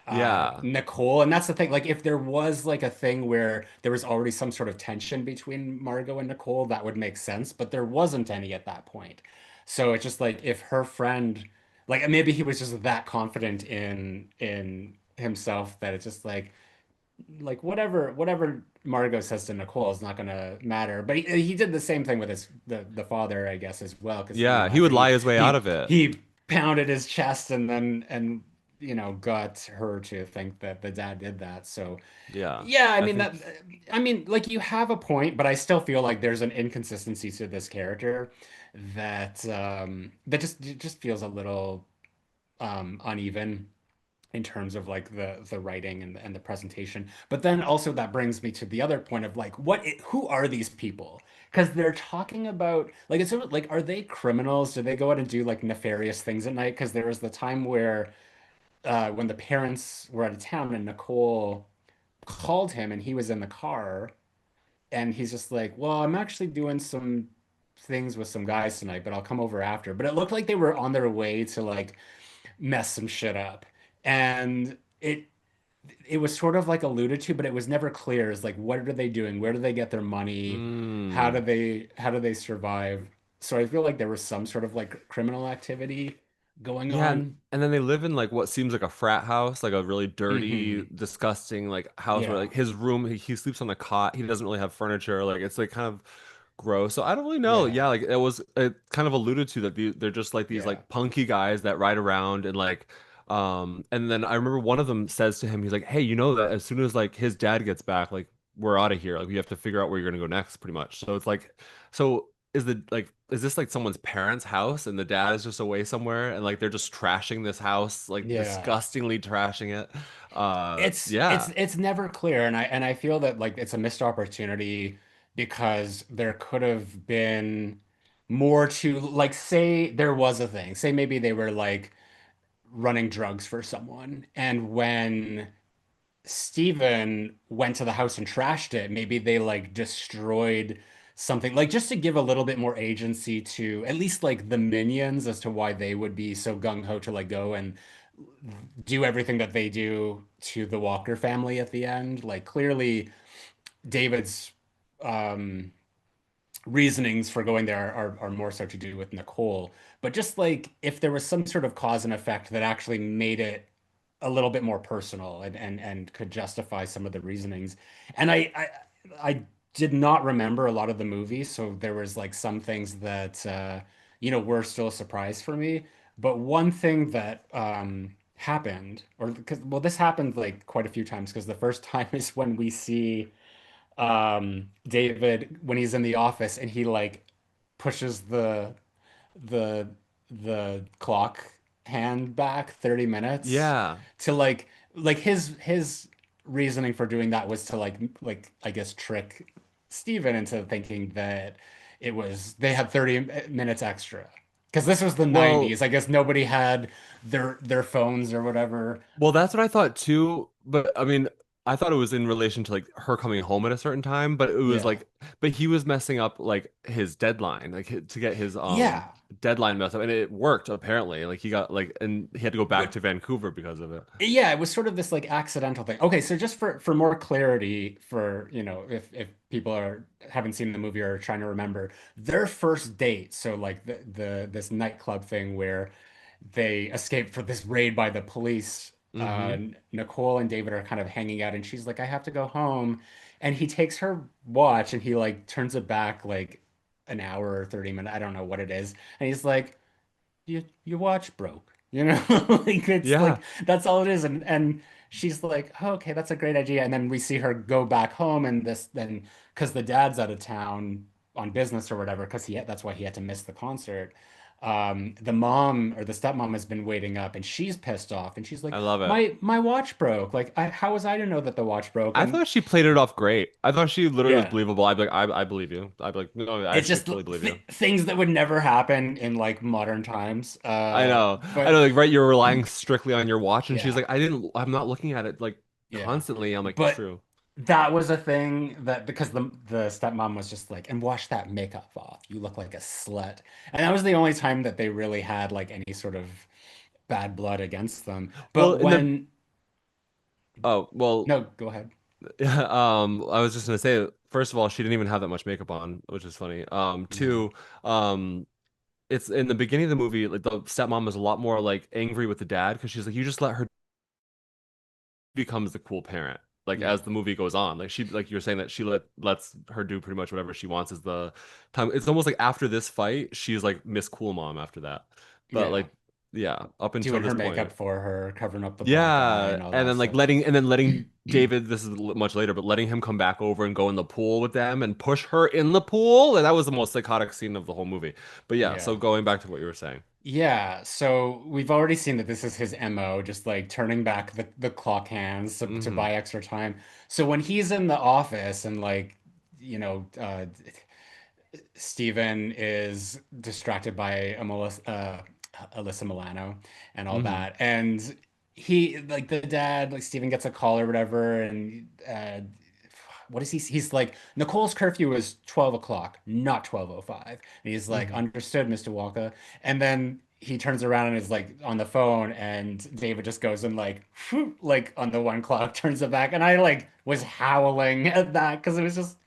Yeah. Nicole? And that's the thing. Like, if there was like a thing where there was already some sort of tension between Margot and Nicole, that would make sense. But there wasn't any at that point. So it's just like if her friend, like maybe he was just that confident in himself that it's just like whatever Margot says to Nicole is not gonna matter. But he did the same thing with the father, I guess, as well, because Yeah, he after would he lie his way out he of it. he pounded his chest and then got her to think that the dad did that. So Yeah. yeah, I think I mean like you have a point, but I still feel like there's an inconsistency to this character that just feels a little uneven in terms of like the writing and the presentation. But then also that brings me to the other point of like who are these people? Because they're talking about like it's sort of like are they criminals? Do they go out and do like nefarious things at night? Because there was the time where when the parents were out of town and Nicole called him and he was in the car and he's just like, well, I'm actually doing some things with some guys tonight, but I'll come over after. But it looked like they were on their way to like mess some shit up. And it was sort of like alluded to, but it was never clear. It's like, what are they doing? Where do they get their money? mm, How do they survive? So I feel like there was some sort of like criminal activity going yeah, on. and then they live in like what seems like a frat house, like a really dirty, Hmm. disgusting like house where Yeah. like his room he sleeps on a cot. He doesn't really have furniture. Like it's like kind of gross. So I don't really know. Yeah. Yeah, like it kind of alluded to that they're just like these Yeah. like punky guys that ride around and like and then I remember one of them says to him, he's like, "Hey, you know that as soon as like his dad gets back, like we're out of here. Like we have to figure out where you're gonna go next, pretty much." So it's like so is this like someone's parents' house and the dad is just away somewhere and like they're just trashing this house, like Yeah. disgustingly trashing it. It's Yeah. it's never clear, and I feel that like it's a missed opportunity because there could have been more to like say there was a thing. Say maybe they were like running drugs for someone, and when Steven went to the house and trashed it, maybe they like destroyed something, like just to give a little bit more agency to at least like the minions as to why they would be so gung-ho to like go and do everything that they do to the Walker family at the end. Like clearly David's um reasonings for going there are more so to do with Nicole. But just like if there was some sort of cause and effect that actually made it a little bit more personal and could justify some of the reasonings. And I did not remember a lot of the movie, so there was like some things that were still a surprise for me. But one thing that happened, or because well, this happened like quite a few times, because the first time is when we see David when he's in the office and he like pushes the the clock hand back 30 minutes Yeah. to like his reasoning for doing that was to like I guess trick Steven into thinking that it was they had 30 minutes extra. Because this was the Well, 90s. I guess nobody had their phones or whatever. Well, that's what I thought too, but I mean, I thought it was in relation to like her coming home at a certain time, but it was Yeah. like, but he was messing up like his deadline, like to get his Yeah. deadline messed up, and it worked apparently. Like he got like, and he had to go back What to Vancouver because of it. Yeah, it was sort of this like accidental thing. Okay, so just for more clarity for, if people are haven't seen the movie or are trying to remember, their first date, so like the this nightclub thing where they escape for this raid by the police, Mm-hmm. Nicole and David are kind of hanging out and she's like, I have to go home. And he takes her watch and he like turns it back like an hour or 30 minutes, I don't know what it is. And he's like, your watch broke. Like it's Yeah. like that's all it is. And she's like, oh, okay, that's a great idea. And then we see her go back home and this then because the dad's out of town on business or whatever, because that's why he had to miss the concert. The mom or the stepmom has been waiting up and she's pissed off and she's like, I love it. my watch broke. Like how was I to know that the watch broke? I And thought she played it off great. I thought she literally was yeah. believable. I'd be like, I believe you. I'd be like, no, I It's actually just fully believe you. things that would never happen in like modern times. I know. I But know, like, right, you're relying strictly on your watch, and she's yeah. like, I'm not looking at it like Yeah. constantly. I'm like, But true. that was a thing that because the stepmom was just like, and wash that makeup off. You look like a slut. And that was the only time that they really had like any sort of bad blood against them. Well, But in the when oh well, no, go ahead. I was just gonna say, first of all, she didn't even have that much makeup on, which is funny. No. Two, um, it's in the beginning of the movie, like the stepmom is a lot more like angry with the dad because she's like, you just let her becomes the cool parent. Like Yeah. as the movie goes on, like she, like you're saying that she lets her do pretty much whatever she wants. Is the time? It's almost like after this fight, she's like Miss Cool Mom after that. But Yeah. like, yeah, up until Doing this her point, makeup for her, covering up the black eye yeah, and all and that then like stuff. letting David. This is much later, but letting him come back over and go in the pool with them and push her in the pool, and that was the most psychotic scene of the whole movie. But yeah, so Yeah. going back to what you were saying. Yeah, so we've already seen that this is his MO, just like turning back the clock hands to Hmm. buy extra time. So when he's in the office and like, Steven is distracted by Alyssa Milano and all Hmm. that. And he, like the dad, like Steven gets a call or whatever. And what is he? He's like, Nicole's curfew is 12 o'clock, not 12:05. And he's like, Hmm. understood, Mr. Walker. And then he turns around and is like on the phone, and David just goes and like, like on the one clock, turns it back. And I like was howling at that because it was just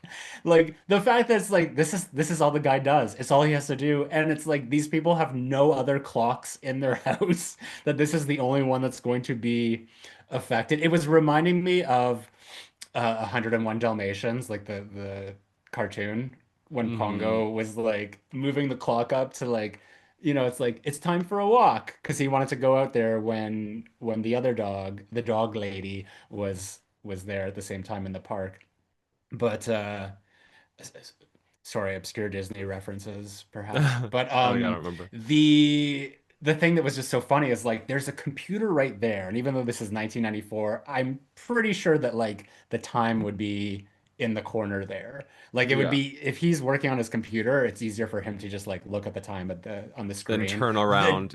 like the fact that it's like this is all the guy does. It's all he has to do. And it's like these people have no other clocks in their house that this is the only one that's going to be affected. It was reminding me of 101 Dalmatians, like the cartoon when Hmm. Pongo was like moving the clock up to like it's like it's time for a walk because he wanted to go out there when the other dog, the dog lady was there at the same time in the park. But sorry, obscure Disney references, perhaps. But Oh yeah, I don't remember. the thing that was just so funny is like there's a computer right there, and even though this is 1994, I'm pretty sure that like the time would be in the corner there. Like it would Yeah. be if he's working on his computer, it's easier for him to just like look at the time at the on the Then screen. turn The around.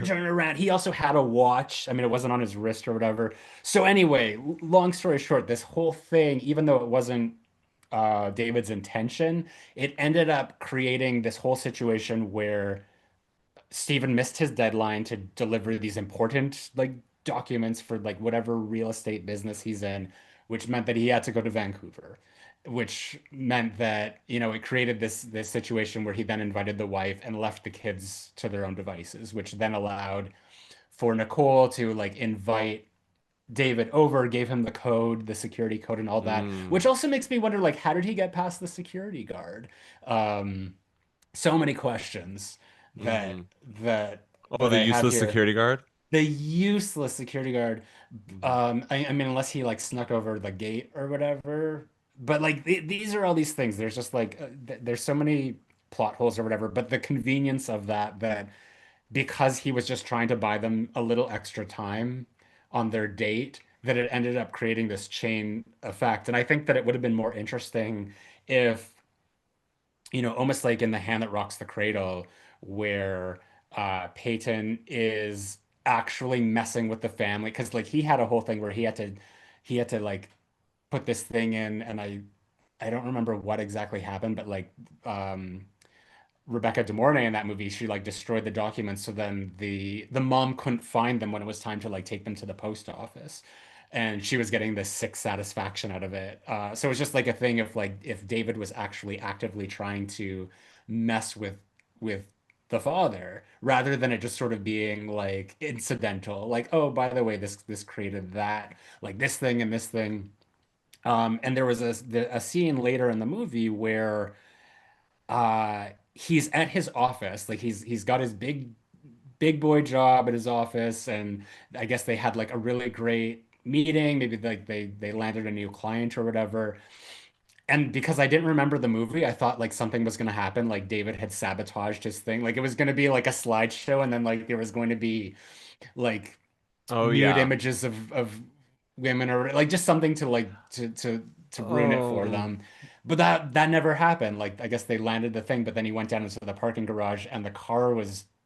turn around. He also had a watch. I mean, it wasn't on his wrist or whatever. So anyway, long story short, this whole thing, even though it wasn't David's intention, it ended up creating this whole situation where Stephen missed his deadline to deliver these important like documents for like whatever real estate business he's in, which meant that he had to go to Vancouver, which meant that, it created this situation where he then invited the wife and left the kids to their own devices, which then allowed for Nicole to like invite David over, gave him the code, the security code, and all that, which Mm. also makes me wonder, like, how did he get past the security guard? Um, so many questions that Hmm. that Oh, that the I have useless here. security guard. The useless security guard. Hmm. I mean, unless he like snuck over the gate or whatever. But like these are all these things. There's just like there's so many plot holes or whatever. But the convenience of that because he was just trying to buy them a little extra time on their date, that it ended up creating this chain effect. And I think that it would have been more interesting if, almost like in The Hand That Rocks the Cradle, where Peyton is actually messing with the family. Because like he had a whole thing where he had to like put this thing in, and I don't remember what exactly happened, but like Rebecca De Mornay in that movie, she like destroyed the documents, so then the mom couldn't find them when it was time to like take them to the post office, and she was getting this sick satisfaction out of it. So it was just like a thing of like if David was actually actively trying to mess with the father, rather than it just sort of being like incidental, like oh by the way this created that, like this thing and this thing. And there was a scene later in the movie where he's at his office, like he's got his big boy job at his office, and I guess they had like a really great meeting, maybe like they landed a new client or whatever. And because I didn't remember the movie, I thought like something was going to happen, like David had sabotaged his thing, like it was going to be like a slideshow, and then like there was going to be like Oh nude yeah. images of women, or like just something to like to ruin it for Oh them. But that never happened. Like I guess they landed the thing, but then he went down into the parking garage, and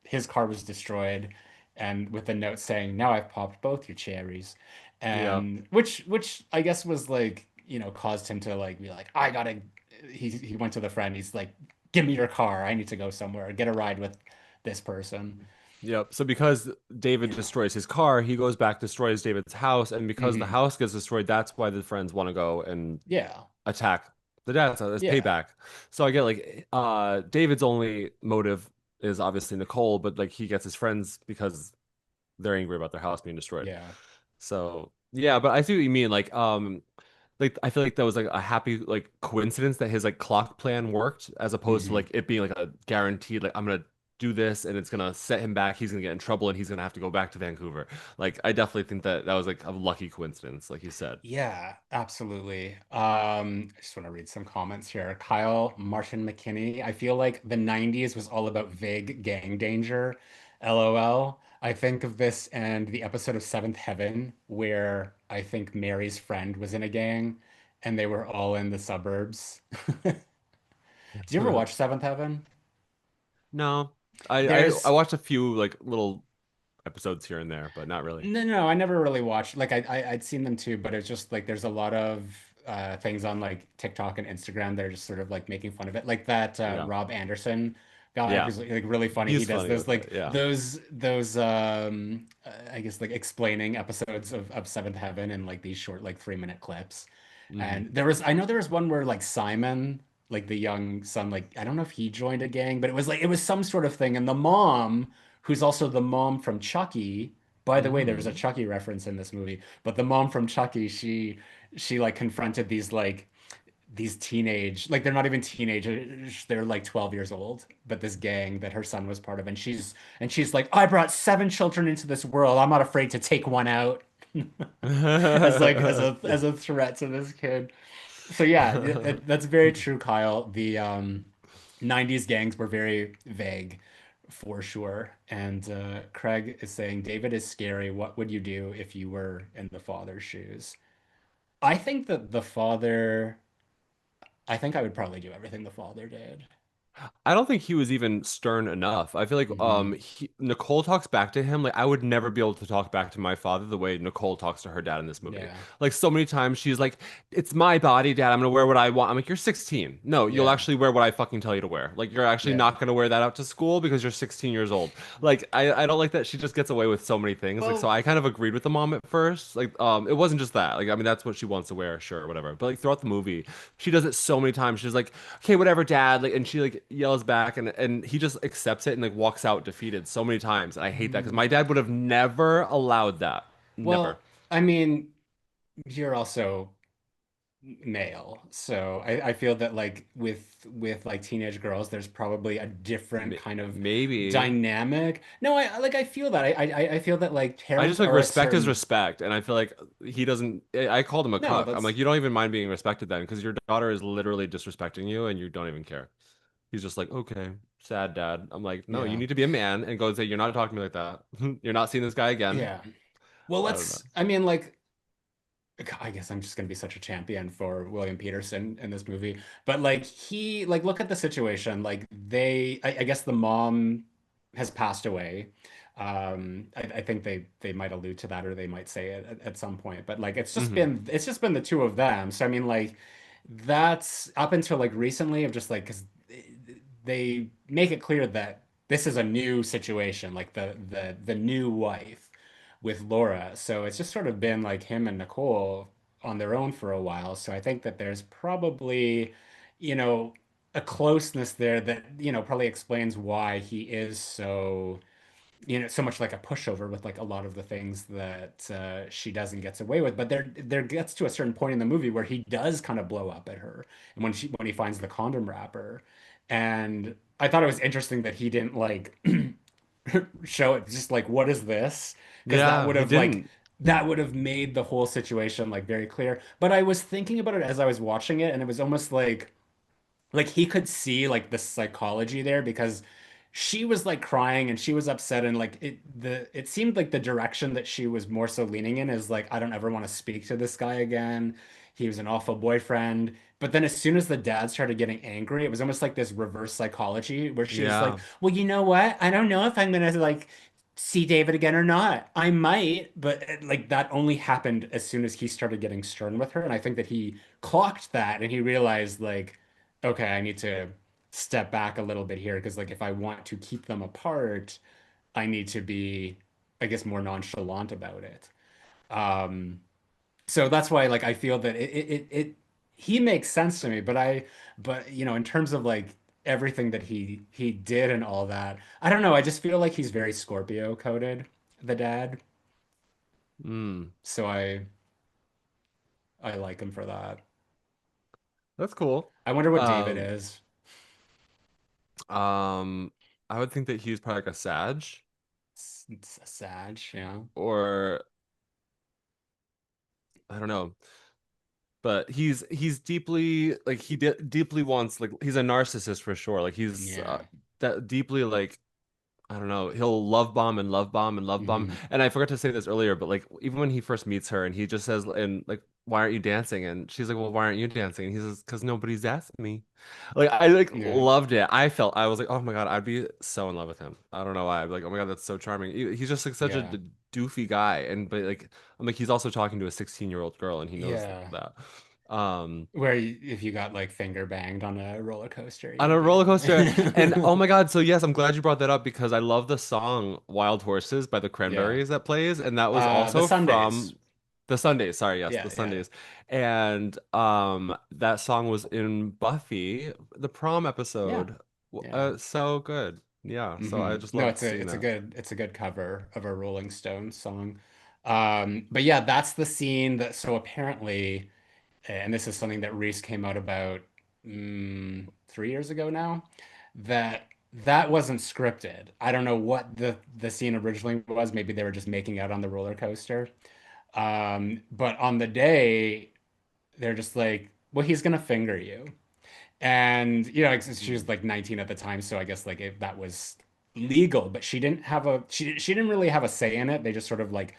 his car was destroyed, and with a note saying, "Now I've popped both your cherries," yeah. and which I guess was like. caused him to like be like, I gotta. He went to the friend. He's like, give me your car. I need to go somewhere. Get a ride with this person. Yep. So because David Yeah. destroys his car, he goes back, destroys David's house, and because the Hmm. house gets destroyed, that's why the friends want to go and Yeah. attack the dad's house as Yeah. payback. So I get like David's only motive is obviously Nicole, but like he gets his friends because they're angry about their house being destroyed. Yeah. So yeah, but I see what you mean. Like I feel like that was like a happy like coincidence that his like clock plan worked as opposed to Hmm. like it being like a guaranteed like I'm gonna do this and it's gonna set him back. He's gonna get in trouble and he's gonna have to go back to Vancouver. Like I definitely think that that was like a lucky coincidence, like you said. Yeah, absolutely. I just want to read some comments here. Kyle Martin McKinney. I feel like the 90s was all about vague gang danger. LOL. I think of this and the episode of Seventh Heaven, where I think Mary's friend was in a gang and they were all in the suburbs. Did you ever watch Seventh Heaven? No, I There's watched a few like little episodes here and there, but not really. No, I never really watched. Like I'd seen them too, but it's just like there's a lot of things on like TikTok and Instagram that are just sort of like making fun of it. Like that Yeah, Rob Anderson guy yeah, was like really funny. He he's does funny those with like it. Yeah. those I guess like explaining episodes of Seventh Heaven in like these short like 3 minute clips. Hmm. And I know there was one where like Simon, like the young son, like I don't know if he joined a gang, but it was some sort of thing. And the mom, who's also the mom from Chucky. By the way, there was a Mm. Chucky reference in this movie, but the mom from Chucky, she like confronted these teenage, like they're not even teenagers, they're like 12 years old, but this gang that her son was part of, and she's like, I brought 7 children into this world. I'm not afraid to take one out as like as a threat to this kid. So yeah, that's very true, Kyle. The 90s gangs were very vague for sure. And Craig is saying, David is scary. What would you do if you were in the father's shoes? I think that I think I would probably do everything the father did. I don't think he was even stern enough. I feel like Hmm. Nicole talks back to him like I would never be able to talk back to my father the way Nicole talks to her dad in this movie. Yeah. Like so many times she's like, "It's my body, dad. I'm gonna wear what I want." I'm like, "You're 16. No, you'll Yeah. actually wear what I fucking tell you to wear. Like you're actually Yeah. not gonna wear that out to school because you're 16 years old." Like I don't like that she just gets away with so many things. Like so Well, I kind of agreed with the mom at first. Like it wasn't just that. Like I mean that's what she wants to wear, sure, whatever. But like throughout the movie, she does it so many times. She's like, okay, whatever, dad. Like, and she like yells back, and he just accepts it and like walks out defeated so many times. And I hate that because my dad would have never allowed that. Never. I mean, you're also male. So I feel that like with like teenage girls, there's probably a different kind of Maybe. dynamic. No, I feel that. I feel that like I just parents like are a respect is certain respect, and I feel like he doesn't. I called him a no, cuck. I'm that's like, you don't even mind being respected then, because your daughter is literally disrespecting you, and you don't even care. He's just like, okay, sad dad. I'm like, no, you yeah. need to be a man and go and say, you're not talking to me like that. You're not seeing this guy again. Yeah. Well, I don't know. I mean like I guess I'm just gonna be such a champion for William Peterson in this movie. But like he like look at the situation. Like I guess the mom has passed away. I think they might allude to that or they might say it at some point. But like Hmm. it's just been the two of them. So I mean like that's up until like recently of just like because they make it clear that this is a new situation, like the new wife with Laura. So it's just sort of been like him and Nicole on their own for a while. So I think that there's probably, you know, a closeness there that, probably explains why he is so, so much like a pushover with like a lot of the things that she does and gets away with. But there gets to a certain point in the movie where he does kind of blow up at her, and when he finds the condom wrapper, and I thought it was interesting that he didn't like show it just like what is this? Because Yeah, he didn't. that would have made the whole situation like very clear. But I was thinking about it as I was watching it, and it was almost like he could see like the psychology there because she was like crying and she was upset and like it seemed like the direction that she was more so leaning in is like I don't ever want to speak to this guy again. He was an awful boyfriend. But then as soon as the dad started getting angry, it was almost like this reverse psychology where she was like, Yeah. "Well, you know what? I don't know if I'm gonna like see David again or not. I might, but like that only happened as soon as he started getting stern with her. And I think that he clocked that and he realized like, okay, I need to step back a little bit here because like if I want to keep them apart, I need to be, I guess, more nonchalant about it. Um, so that's why like I feel that he makes sense to me, but you know, in terms of like everything that he did and all that, I don't know, I just feel like he's very Scorpio coded, the dad. Mm, So I like him for that. that's cool. I wonder what David Um, is. um, I would think that he's probably like a Sag, It's a Sag, yeah. or I don't know. But he's deeply like deeply wants like he's a narcissist for sure. Like he's Yeah. that deeply like I don't know. He'll love bomb and love bomb and love bomb. Hmm. And I forgot to say this earlier, but like even when he first meets her and he just says and like why aren't you dancing? And she's like, well, why aren't you dancing? And he says, because nobody's asked me. Like I like Yeah. loved it. I was like, oh my God, I'd be so in love with him. I don't know why. I'm like, oh my God, that's so charming. He's just like such a Yeah. doofy guy. And but like I'm like he's also talking to a 16-year-old girl and he knows Yeah. that. Um Where if you got like finger banged on a roller coaster, on you'd a be roller coaster. And in. oh my God, so yes, I'm glad you brought that up because I love the song Wild Horses by the Yeah. Cranberries that plays. And that was The also Sundays. from the Sundays. Sorry, yes, Yeah, the yeah, Sundays. And that song was in Buffy, the prom yeah, episode. yeah. So good. Yeah, so I just No, loved seeing that. it's a good cover of a Rolling Stones song. But yeah, that's the scene that so apparently, and this is something that Reese came out about 3 years ago now, that that wasn't scripted. I don't know what the scene originally was. Maybe they were just making out on the roller coaster. But on the day, they're just like, well, he's gonna finger you. And you know, like, she was Mm. like 19 at the time, so I guess like if that was legal, but she didn't really have a say in it. They just sort of like,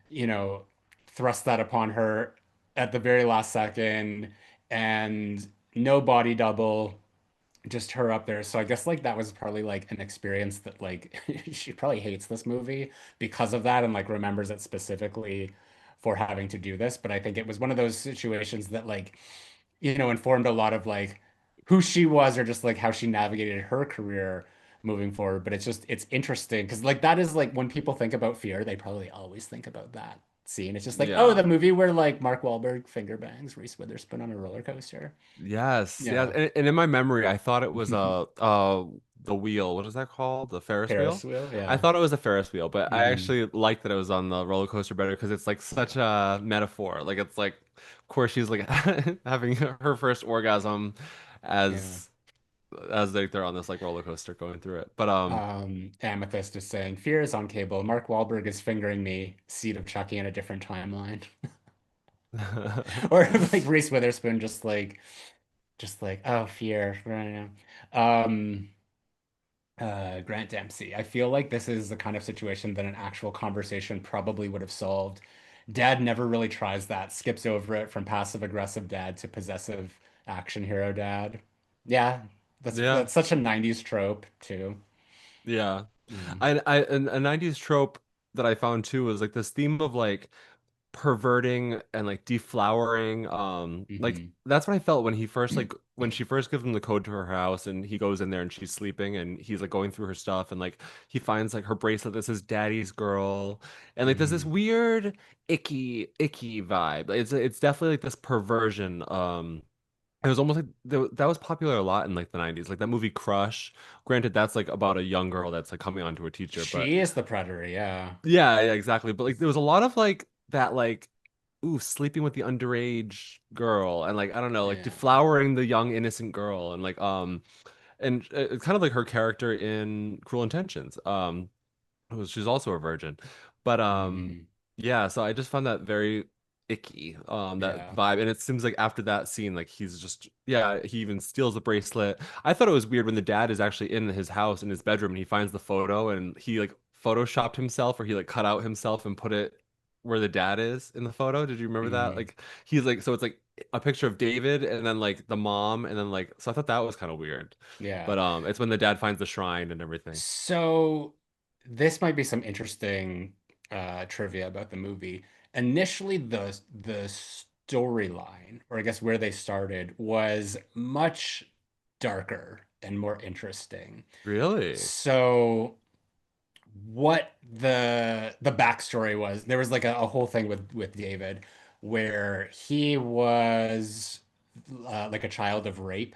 you know, thrust that upon her at the very last second and no body double, just her up there. So I guess like that was probably like an experience that like she probably hates this movie because of that and like remembers it specifically for having to do this. But I think it was one of those situations that like, you know, informed a lot of like who she was or just like how she navigated her career moving forward. But it's just it's interesting because like that is like when people think about fear, they probably always think about that scene. It's just like, oh, Yeah. the movie where like Mark Wahlberg finger bangs Reese Witherspoon on a roller coaster. Yes, yes. Yeah. And in my memory, I thought it was the wheel. What is that called? The Ferris Ferris wheel? wheel, I yeah. thought it was a Ferris wheel, but I Hmm. actually liked that it was on the roller coaster better because it's like such a metaphor. Like it's like, of course, she's like having her first orgasm Yeah. as they're on this like roller coaster going through it. But Amethyst is saying, Fear is on cable. Mark Wahlberg is fingering me. Seed of Chucky in a different timeline. Or like Reese Witherspoon just like, oh, Fear. Um, Grant Dempsey. I feel like this is the kind of situation that an actual conversation probably would have solved. Dad never really tries that, skips over it from passive aggressive dad to possessive action hero dad. Yeah, yeah, that's such a 90s trope too. yeah. Mm. I and a 90s trope that I found too was like this theme of like perverting and like deflowering like Hmm. that's what I felt when he first like when she first gives him the code to her house and he goes in there and she's sleeping and he's like going through her stuff and like he finds like her bracelet that says daddy's girl and like there's this Hmm. weird icky vibe. It's definitely like this perversion. It was almost like that was popular a lot in like the 90s, like that movie Crush. Granted, that's like about a young girl that's like coming onto a teacher, but She is the predator, yeah. yeah, yeah, exactly. But like there was a lot of like that like ooh, sleeping with the underage girl and like I don't know, like Yeah. deflowering the young innocent girl and like and it's kind of like her character in Cruel Intentions. She's also a virgin. But Hmm. yeah, so I just found that very icky, that Yeah. vibe. And it seems like after that scene, like he's just yeah, he even steals the bracelet. I thought it was weird when the dad is actually in his house in his bedroom and he finds the photo and he like photoshopped himself or he like cut out himself and put it where the dad is in the photo. Did you remember that? Hmm. Like he's like so it's like a picture of David and then like the mom and then like so I thought that was kind of weird. Yeah. But it's when the dad finds the shrine and everything. So this might be some interesting trivia about the movie. Initially, the storyline, or I guess where they started, was much darker and more interesting. Really? So what the backstory was, there was like a whole thing with David where he was like a child of rape,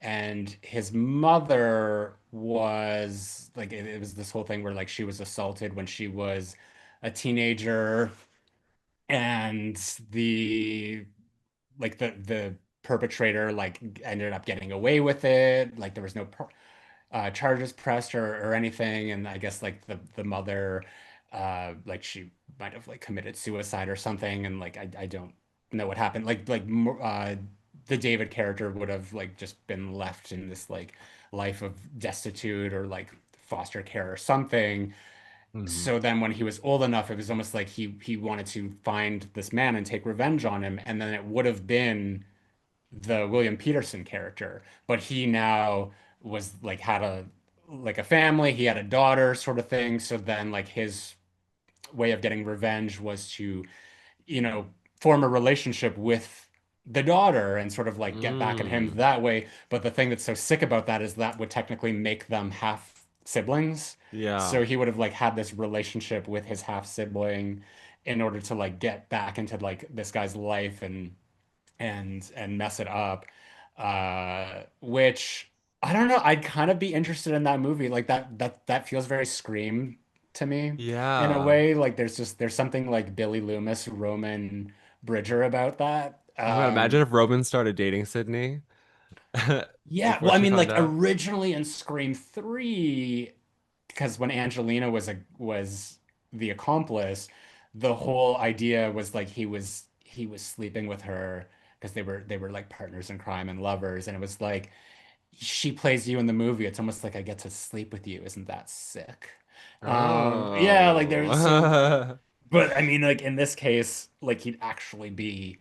and his mother was like it was this whole thing where like she was assaulted when she was a teenager, and the perpetrator like ended up getting away with it. Like there was no charges pressed or anything. And I guess like the mother, like she might have like committed suicide or something. And like I don't know what happened. The David character would have like just been left in this like life of destitute or like foster care or something. Hmm. So then when he was old enough, it was almost like he wanted to find this man and take revenge on him. And then it would have been the William Peterson character, but he now was like had a family, he had a daughter sort of thing. So then like his way of getting revenge was to, you know, form a relationship with the daughter and sort of like get back at him Mm. that way. But the thing that's so sick about that is that would technically make them half siblings. Yeah. So he would have like had this relationship with his half sibling in order to like get back into like this guy's life and mess it up. Which I don't know. I'd kind of be interested in that movie. Like that feels very Scream to me in a Yeah. way. Like there's something like Billy Loomis, Roman Bridger about that. Oh my God, imagine if Robin started dating Sydney Yeah, before well, I she mean, found like out. originally in Scream 3, because when Angelina was the accomplice, the whole idea was like he was sleeping with her because they were like partners in crime and lovers, and it was like she plays you in the movie. It's almost like I get to sleep with you. Isn't that sick? Yeah, like there's so Oh. but I mean, like in this case, like he'd actually be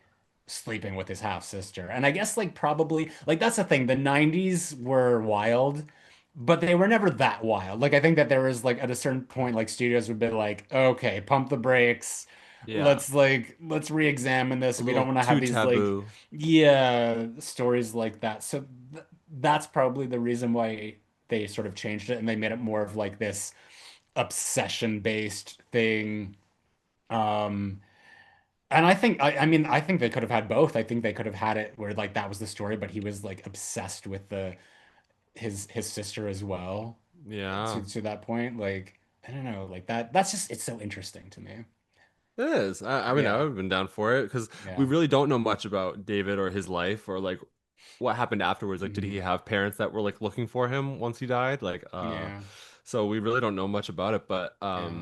sleeping with his half sister. And I guess like probably like that's the thing. The 90s were wild, but they were never that wild. Like I think that there was like at a certain point, like studios would be like, okay, pump the brakes. Yeah. Let's re-examine this. A We don't little want to have too these like taboo. yeah, stories like that. So th that's probably the reason why they sort of changed it and they made it more of like this obsession based thing. Um, and I think they could have had both. I think they could have had it where like that was the story, but he was like obsessed with the his sister as well. Yeah. To that point, like I don't know, like that's just it's so interesting to me. It is. I mean, I Yeah, would have been down for it because we yeah, really don't know much about David or his life or like what happened afterwards. Like, did he hmm have parents that were like looking for him once he died? yeah, So we really don't know much about it. yeah,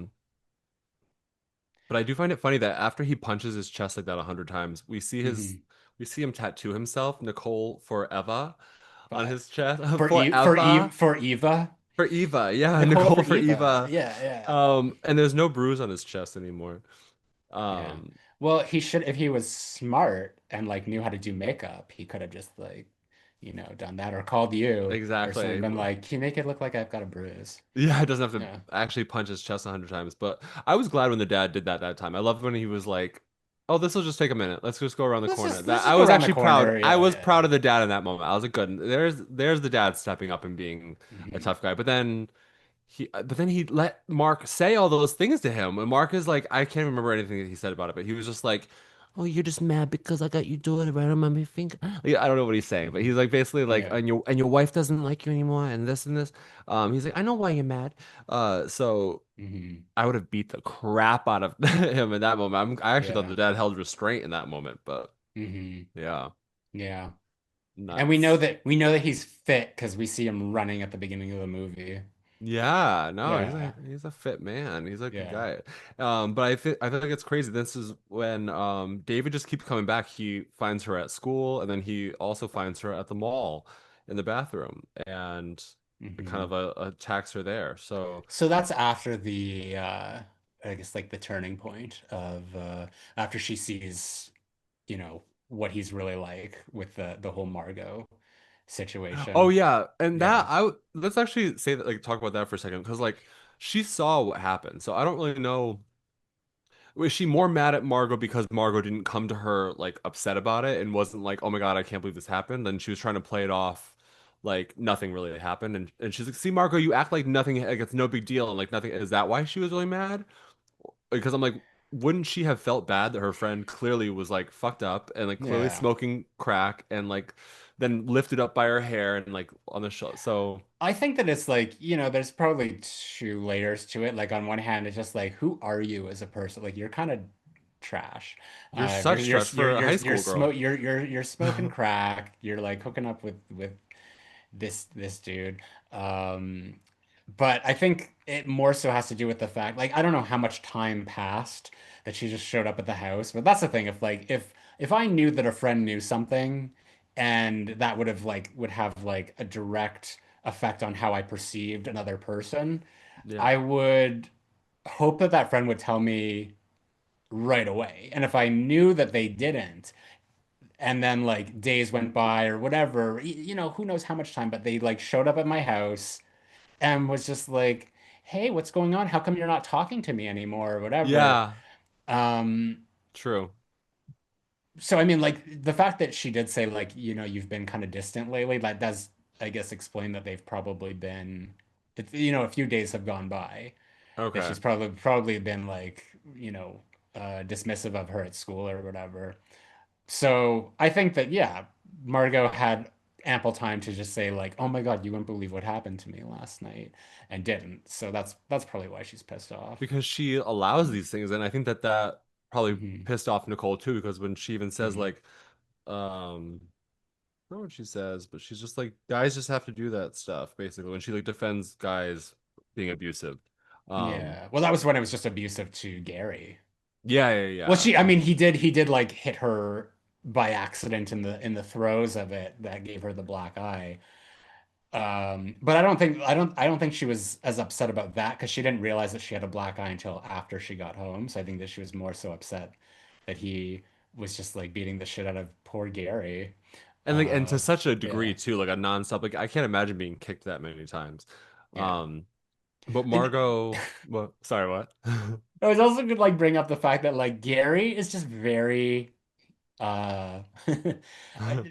But I do find it funny that after he punches his chest like that 100 times, hmm we see him tattoo himself, Nicole Forever, on But his chest. Forever For Eva, for Eva. Yeah, Nicole for Nicole for Eva. Eva. Yeah, yeah. And there's no bruise on his chest anymore. Yeah. Um, Well, he should, if he was smart and like knew how to do makeup, he could have just like, done that or called you or something, exactly. been like, can you make it look like I've got a bruise? Yeah, it doesn't have to Yeah. actually punch his chest 100 times. But I was glad when the dad did that time. I loved when he was like, "Oh, this will just take a minute. Let's just go around the corner." Let's That just I go was around the actually proud. corner. I Yeah, was yeah. proud of the dad in that moment. I was like, "Good. There's the dad stepping up and being a hmm tough guy." But then he let Mark say all those things to him. And Mark is like, I can't remember anything that he said about it, but he was just like, "Oh, you're just mad because I got you doing it right on my finger." Like, I don't know what he's saying, but hmm he's like basically like, Yeah. and your wife doesn't like you anymore, and this and this. He's like, I know why you're mad. So hmm I would have beat the crap out of him in that moment. I actually thought Yeah. the dad held restraint in that moment, but hmm yeah, Yeah. And nuts. we know that he's fit because we see him running at the beginning of the movie. Yeah, no, Yeah. he's a fit man. He's a good Yeah. guy. But I feel like it's crazy. This is when David just keeps coming back. He finds her at school, and then he also finds her at the mall in the bathroom, and it kind hmm of attacks her there. So So that's after I guess like the turning point of after she sees, what he's really like with the whole Margot oh situation. yeah, and Yeah. let's actually say that like talk about that for a second because like she saw what happened. So I don't really know. Was she more mad at Margot because Margot didn't come to her like upset about it and wasn't like, "Oh my God, I can't believe this happened." Then she was trying to play it off like nothing really happened. And she's like, "See, Margot, you act like nothing, like it's no big deal and like nothing." Is that why she was really mad? Because I'm like, wouldn't she have felt bad that her friend clearly was like fucked up and like clearly Yeah. smoking crack and like then lifted up by her hair and like on the show? So I think that it's like, there's probably two layers to it. Like on one hand, it's just like, who are you as a person? Like you're kind of trash. you're You're such you're trash you're for a you're high you're school girl. smoke you're smoking crack. You're like hooking up with this dude. Um, but I think it more so has to do with the fact, like, I don't know how much time passed that she just showed up at the house. But that's the thing. If I knew that a friend knew something, and that would have like a direct effect on how I perceived another person, Yeah. I would hope that that friend would tell me right away. And if I knew that they didn't, and then like days went by or whatever, who knows how much time, but they like showed up at my house and was just like, "Hey, what's going on? How come you're not talking to me anymore?" or whatever. Yeah, Um, true. so I mean, like the fact that she did say like, you've been kind of distant lately, that does, I guess, explain that they've probably been, a few days have gone by, that Okay. she's probably been like, dismissive of her at school or whatever. So I think that, yeah, Margot had ample time to just say like, "Oh my God, you wouldn't believe what happened to me last night," and didn't. So that's probably why she's pissed off. Because she allows these things, and I think that that probably Hmm. pissed off Nicole too, because when she even says Hmm. like, um, not what she says, but she's just like, guys just have to do that stuff, basically, when she like defends guys being abusive. Um, Yeah. Well, that was when it was just abusive to Gary. yeah, yeah, Well, yeah. I mean, he did like hit her by accident in the throes of it that gave her the black eye. But I don't think she was as upset about that because she didn't realize that she had a black eye until after she got home. So I think that she was more so upset that he was just like beating the shit out of poor Gary. And like, and to such a degree Yeah. too, like a nonstop, like I can't imagine being kicked that many times. Yeah. Um, but And Margot, well, sorry, what? I was also good like bring up the fact that like Gary is just very uh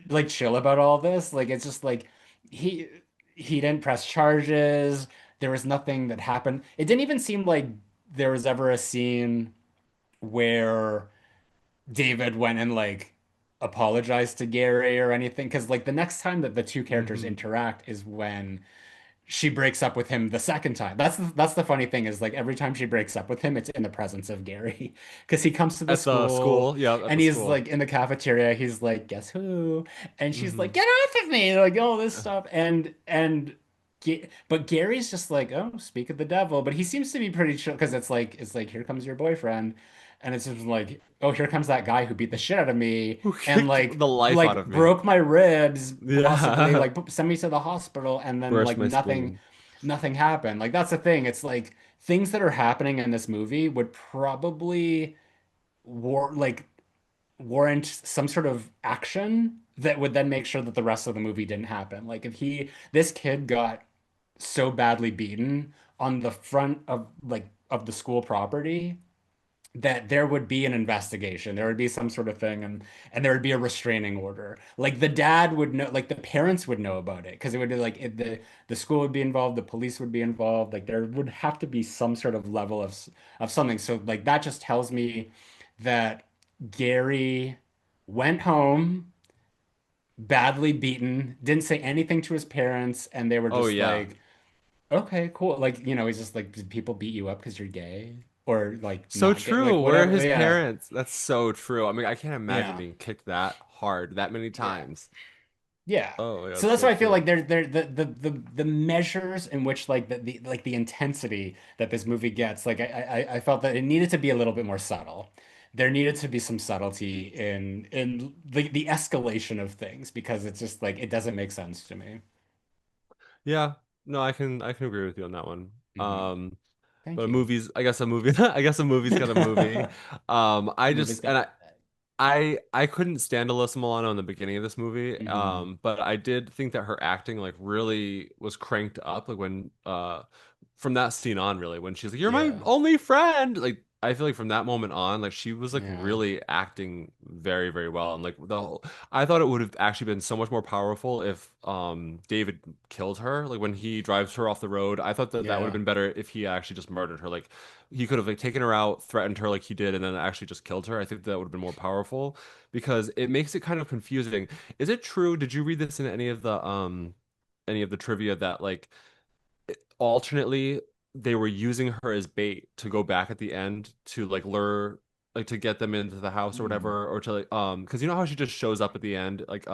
like chill about all this. Like it's just like he he didn't press charges. There was nothing that happened. It didn't even seem like there was ever a scene where David went and like apologized to Gary or anything. Because like the next time that the two characters Hmm. interact is when she breaks up with him the second time. That's the funny thing is like every time she breaks up with him, it's in the presence of Gary because he comes to the At the school school, yeah, at and the he's school. like in the cafeteria. He's like, "Guess who?" And she's like, Hmm. "Get off of me!" Like all this stuff but Gary's just like, "Oh, speak of the devil." But he seems to be pretty chill because it's like here comes your boyfriend, and it's just like, "Oh, here comes that guy who beat the shit out of me." Who And kicked like the life out like of me? broke my ribs, possibly Yeah. like send me to the hospital, and then Burst like my nothing spleen. nothing happened. Like that's the thing. It's like things that are happening in this movie would probably like warrant some sort of action that would then make sure that the rest of the movie didn't happen. Like if this kid got so badly beaten on the front of the school property that there would be an investigation. There would be some sort of thing, and there would be a restraining order. Like the dad would know, like the parents would know about it because it would be like the school would be involved, the police would be involved. Like there would have to be some sort of level of something. So like that just tells me that Gary went home badly beaten, didn't say anything to his parents, and they were Oh just yeah. like, okay, cool. Like, he's just like, did people beat you up because you're gay? Or like So not gay? Like true. Where are whatever. his Yeah. parents? That's so true. I mean, I can't imagine Yeah. being kicked that hard that many Yeah. times. Yeah. Oh yeah, So that's that's so why I feel true. like there the measures in which like the intensity that this movie gets, like I felt that it needed to be a little bit more subtle. There needed to be some subtlety in the escalation of things because it's just like it doesn't make sense to me. Yeah. No, I can agree with you on that one. Hmm. But Thank a you. movie's I guess a movie I guess a movie's got a movie. I Movie's just got and a I couldn't stand Alyssa Milano in the beginning of this movie. hmm But I did think that her acting like really was cranked up like when from that scene on, really, when she's like, "You're my Yeah. only friend," like I feel like from that moment on, like she was like Yeah. really acting very, very well, and like the whole, I thought it would have actually been so much more powerful if David killed her, like when he drives her off the road. I thought that that would have Yeah. been better if he actually just murdered her, like he could have like taken her out, threatened her like he did, and then actually just killed her. I think that would have been more powerful because it makes it kind of confusing. Is it true? Did you read this in any of the trivia that like alternately they were using her as bait to go back at the end to like lure like to get them into the house or Hmm. whatever, or to like because you know how she just shows up at the end, like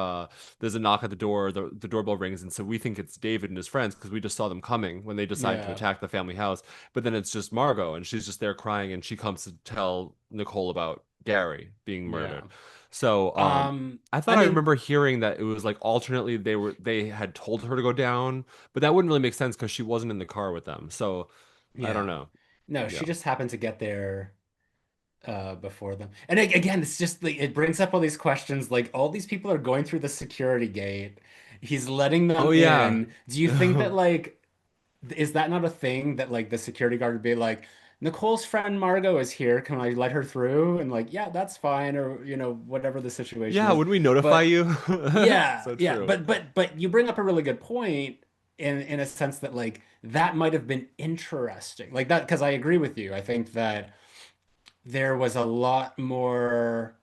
there's a knock at the door, the doorbell rings, and so we think it's David and his friends because we just saw them coming when they decide to Yeah. attack the family house, but then it's just Margot and she's just there crying and she comes to tell Nicole about Gary being Yeah. murdered. So I I thought I mean, remember hearing that it was like alternately they had told her to go down, but that wouldn't really make sense because she wasn't in the car with them. So I don't yeah. know. No, Yeah. she just happened to get there before them. And again, it's just like it brings up all these questions. Like all these people are going through the security gate. He's letting Oh them yeah. in. Do you think that like is that not a thing that like the security guard would be like, Nicole's friend Margot is here. Can I let her through? And like, yeah, that's fine, or whatever the situation Yeah, is. wouldn't we notify But you? yeah, So yeah. true. But you bring up a really good point in a sense that like that might have been interesting. Like that, because I agree with you. I think that there was a lot more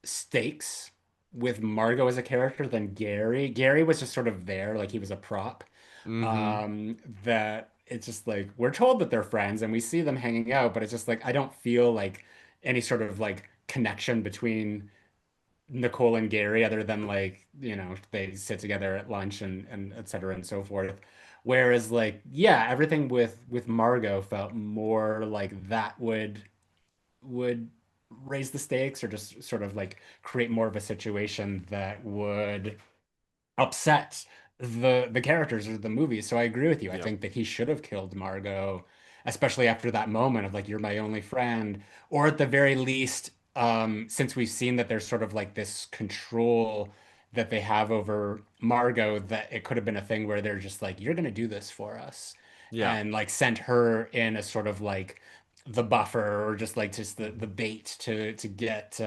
stakes with Margot as a character than Gary. Gary was just sort of there, like he was a prop. Mm-hmm. That it's just like we're told that they're friends and we see them hanging out, but it's just like I don't feel like any sort of like connection between Nicole and Gary other than like, they sit together at lunch and et cetera and so forth. Whereas like, yeah, everything with Margot felt more like that would raise the stakes or just sort of like create more of a situation that would upset the characters of the movie. So I agree with you. I Yep. think that he should have killed Margot, especially after that moment of like, you're my only friend, or at the very least, since we've seen that there's sort of like this control that they have over Margot, that it could have been a thing where they're just like, you're gonna do this for us, Yeah. and like sent her in as sort of like the buffer or just like just the bait to get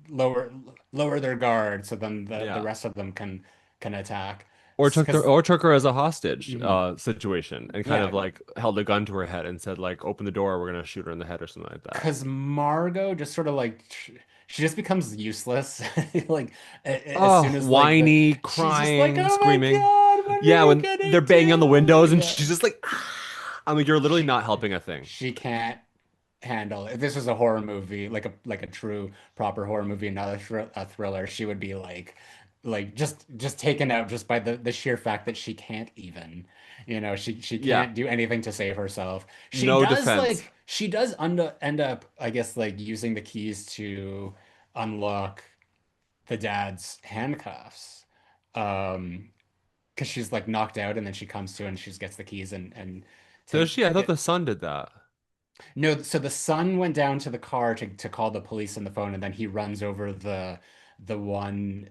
lower lower their guard so then the Yeah. rest of them can attack. Or took her as a hostage Mhm. situation and kind Yeah, of like held a gun to her head and said like open the door, we're gonna shoot her in the head or something like that. because Margot just sort of like she just becomes useless like as Oh, soon as like whiny, she's just like, crying, oh my screaming. God, what are Yeah, you when gonna they're banging on the do? windows and Yeah, she's just like I'm like, you're literally she not helping a thing. she can't handle it. If this was a horror movie, like a true proper horror movie, not a thriller, she would be like just taken out just by the sheer fact that she can't even, she Yeah. can't do anything to save herself. She No does defense. like she does end up, I guess, like using the keys to unlock the dad's handcuffs. Because she's like knocked out and then she comes to and she just gets the keys and Does she? I thought get the son did that. no, so the son went down to the car to call the police on the phone, and then he runs over the one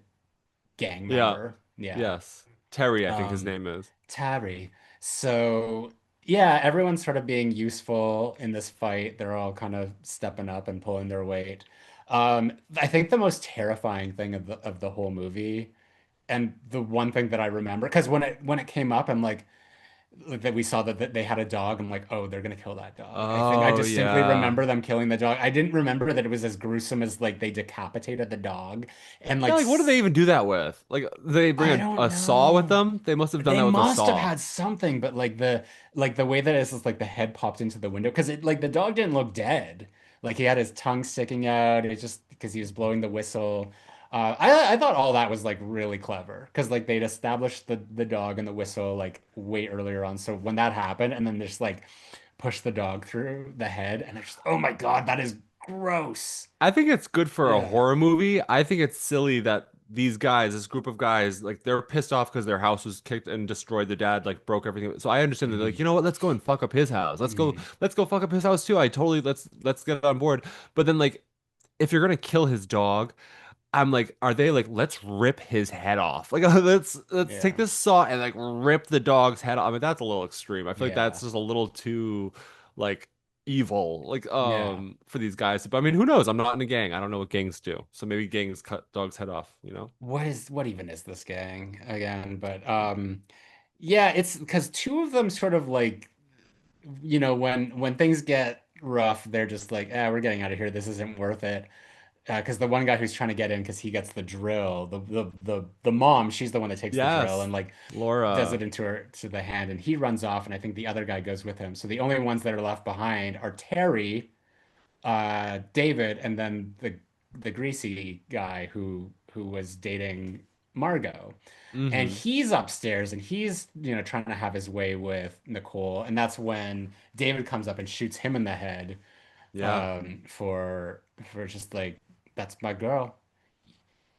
gang Yeah. member. Yeah. Yes. Terry, I think his Um, name is. Tabby. So yeah, everyone's sort of being useful in this fight. They're all kind of stepping up and pulling their weight. I think the most terrifying thing of the whole movie, and the one thing that I remember, because when it came up, I'm like that we saw that they had a dog. I'm like, oh, they're gonna kill that dog. I think I Oh distinctly yeah. remember them killing the dog. I didn't remember that it was as gruesome as like they decapitated the dog and Yeah, like like what do they even do that with? Like they bring I don't a saw with know. them? They must have done They that with a must have saw. had something, but like the way that it's just like the head popped into the window because it like the dog didn't look dead. Like he had his tongue sticking out. It's just because he was blowing the whistle. I thought all that was like really clever because like they'd established the dog and the whistle like way earlier on. So when that happened, and then they just like push the dog through the head, and it's just oh my God, that is gross. I think it's good for a Yeah. horror movie. I think it's silly that these guys, this group of guys, like they're pissed off because their house was kicked and destroyed. The dad like broke everything. So I understand that they're like, Hmm. you know what? Let's go and fuck up his house. Hmm. Let's go fuck up his house too. I totally let's get on board. But then like if you're gonna kill his dog, I'm like, are they like, let's rip his head off? Like, let's take Yeah. this saw and like rip the dog's head off. I mean, that's a little extreme. I feel like that's Yeah. just a little too like evil, like Yeah. for these guys. But I mean, who knows? I'm not in a gang. I don't know what gangs do. So maybe gangs cut dog's head off, you know? What even is this gang again? But yeah, it's because two of them sort of like, when things get rough, they're just like, we're getting out of here. This isn't worth it. Because the one guy who's trying to get in because he gets the drill, the mom, she's the one that takes the drill Yes, and like does Laura. it into her to the hand, and he runs off, and I think the other guy goes with him. So the only ones that are left behind are Terry, David, and then the greasy guy who was dating Margot. And Mm-hmm. he's upstairs and he's, trying to have his way with Nicole. And that's when David comes up and shoots him in the head, Yeah. for just like, that's my girl.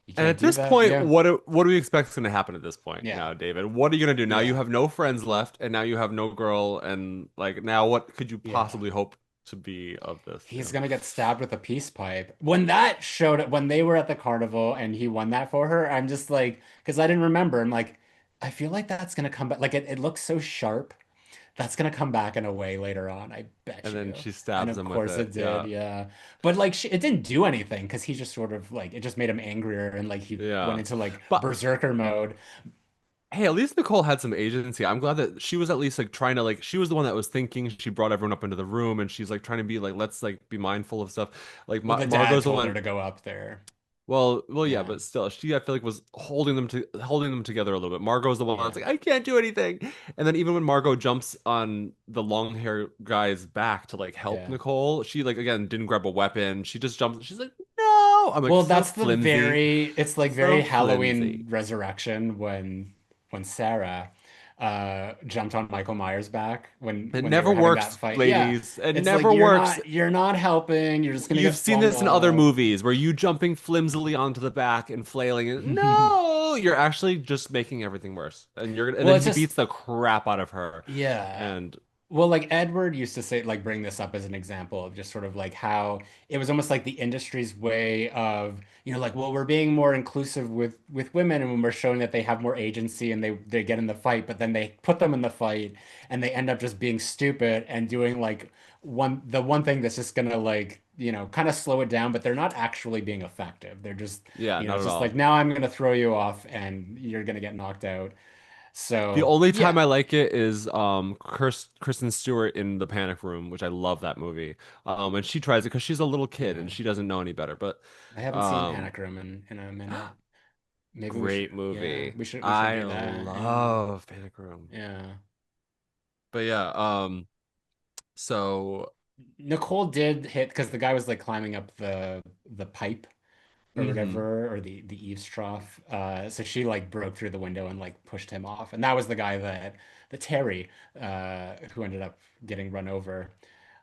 You And can't at do this that. point, Yeah. what do we expect is going to happen at this point Yeah. now, David? What are you going to do? Now you Yeah. have no friends left, and now you have no girl, and like now what could you Yeah. possibly hope to be of this? He's gonna get stabbed with a peace pipe. When they were at the carnival and he won that for her, I'm just like, because I didn't remember. I'm like, I feel like that's gonna come back. Like it looks so sharp. That's gonna come back in a way later on, I bet And then you. she And stabs of him with course it. it did, Yeah. yeah. But like it didn't do anything because he just sort of like it just made him angrier and like he went Yeah. into like But berserker mode. hey, at least Nicole had some agency. I'm glad that she was at least like trying to like she was the one that was thinking. She brought everyone up into the room and she's like trying to be like let's like be mindful of stuff. Like Well, the dad Margot's the told her one. to go up there. Well, yeah, Yeah. but still, she I feel like was holding them together a little bit. Margot's the one that's Yeah. like, I can't do anything. And then even when Margot jumps on the long hair guy's back to like help Yeah. Nicole, she like again didn't grab a weapon. She just jumps. She's like, no. I'm like, Well, so that's flimsy, it's like very so flimsy. Halloween Resurrection when Sarah jumped on Michael Myers' back It when they never were having that works, fight. Yeah. ladies. It It's like never works. you're not helping. You're just gonna You've get seen flung this in other off. movies where you jumping flimsily onto the back and flailing. And no, you're actually just making everything worse. And Well, then it's he just beats the crap out of her. yeah. And Well, like Edward used to say, like bring this up as an example of just sort of like how it was almost like the industry's way of, like, well, we're being more inclusive with women and when we're showing that they have more agency and they get in the fight, but then they put them in the fight and they end up just being stupid and doing like the one thing that's just gonna like, kind of slow it down, but they're not actually being effective. They're just, yeah, not it's at just like all. now I'm gonna throw you off and you're gonna get knocked out. The So only time yeah, I like it is Kristen Stewart in The Panic Room, which I love that movie. And she tries it because she's a little kid and yeah. she doesn't know any better. But I haven't seen um Panic Room in a minute. Maybe we should, great yeah, movie. we should I do that. Yeah. love Panic Room. Yeah. But yeah, so Nicole did hit because the guy was like climbing up the pipe or mhm. whatever, or the eaves trough. So she like broke through the window and like pushed him off. And that was the guy the Terry, who ended up getting run over.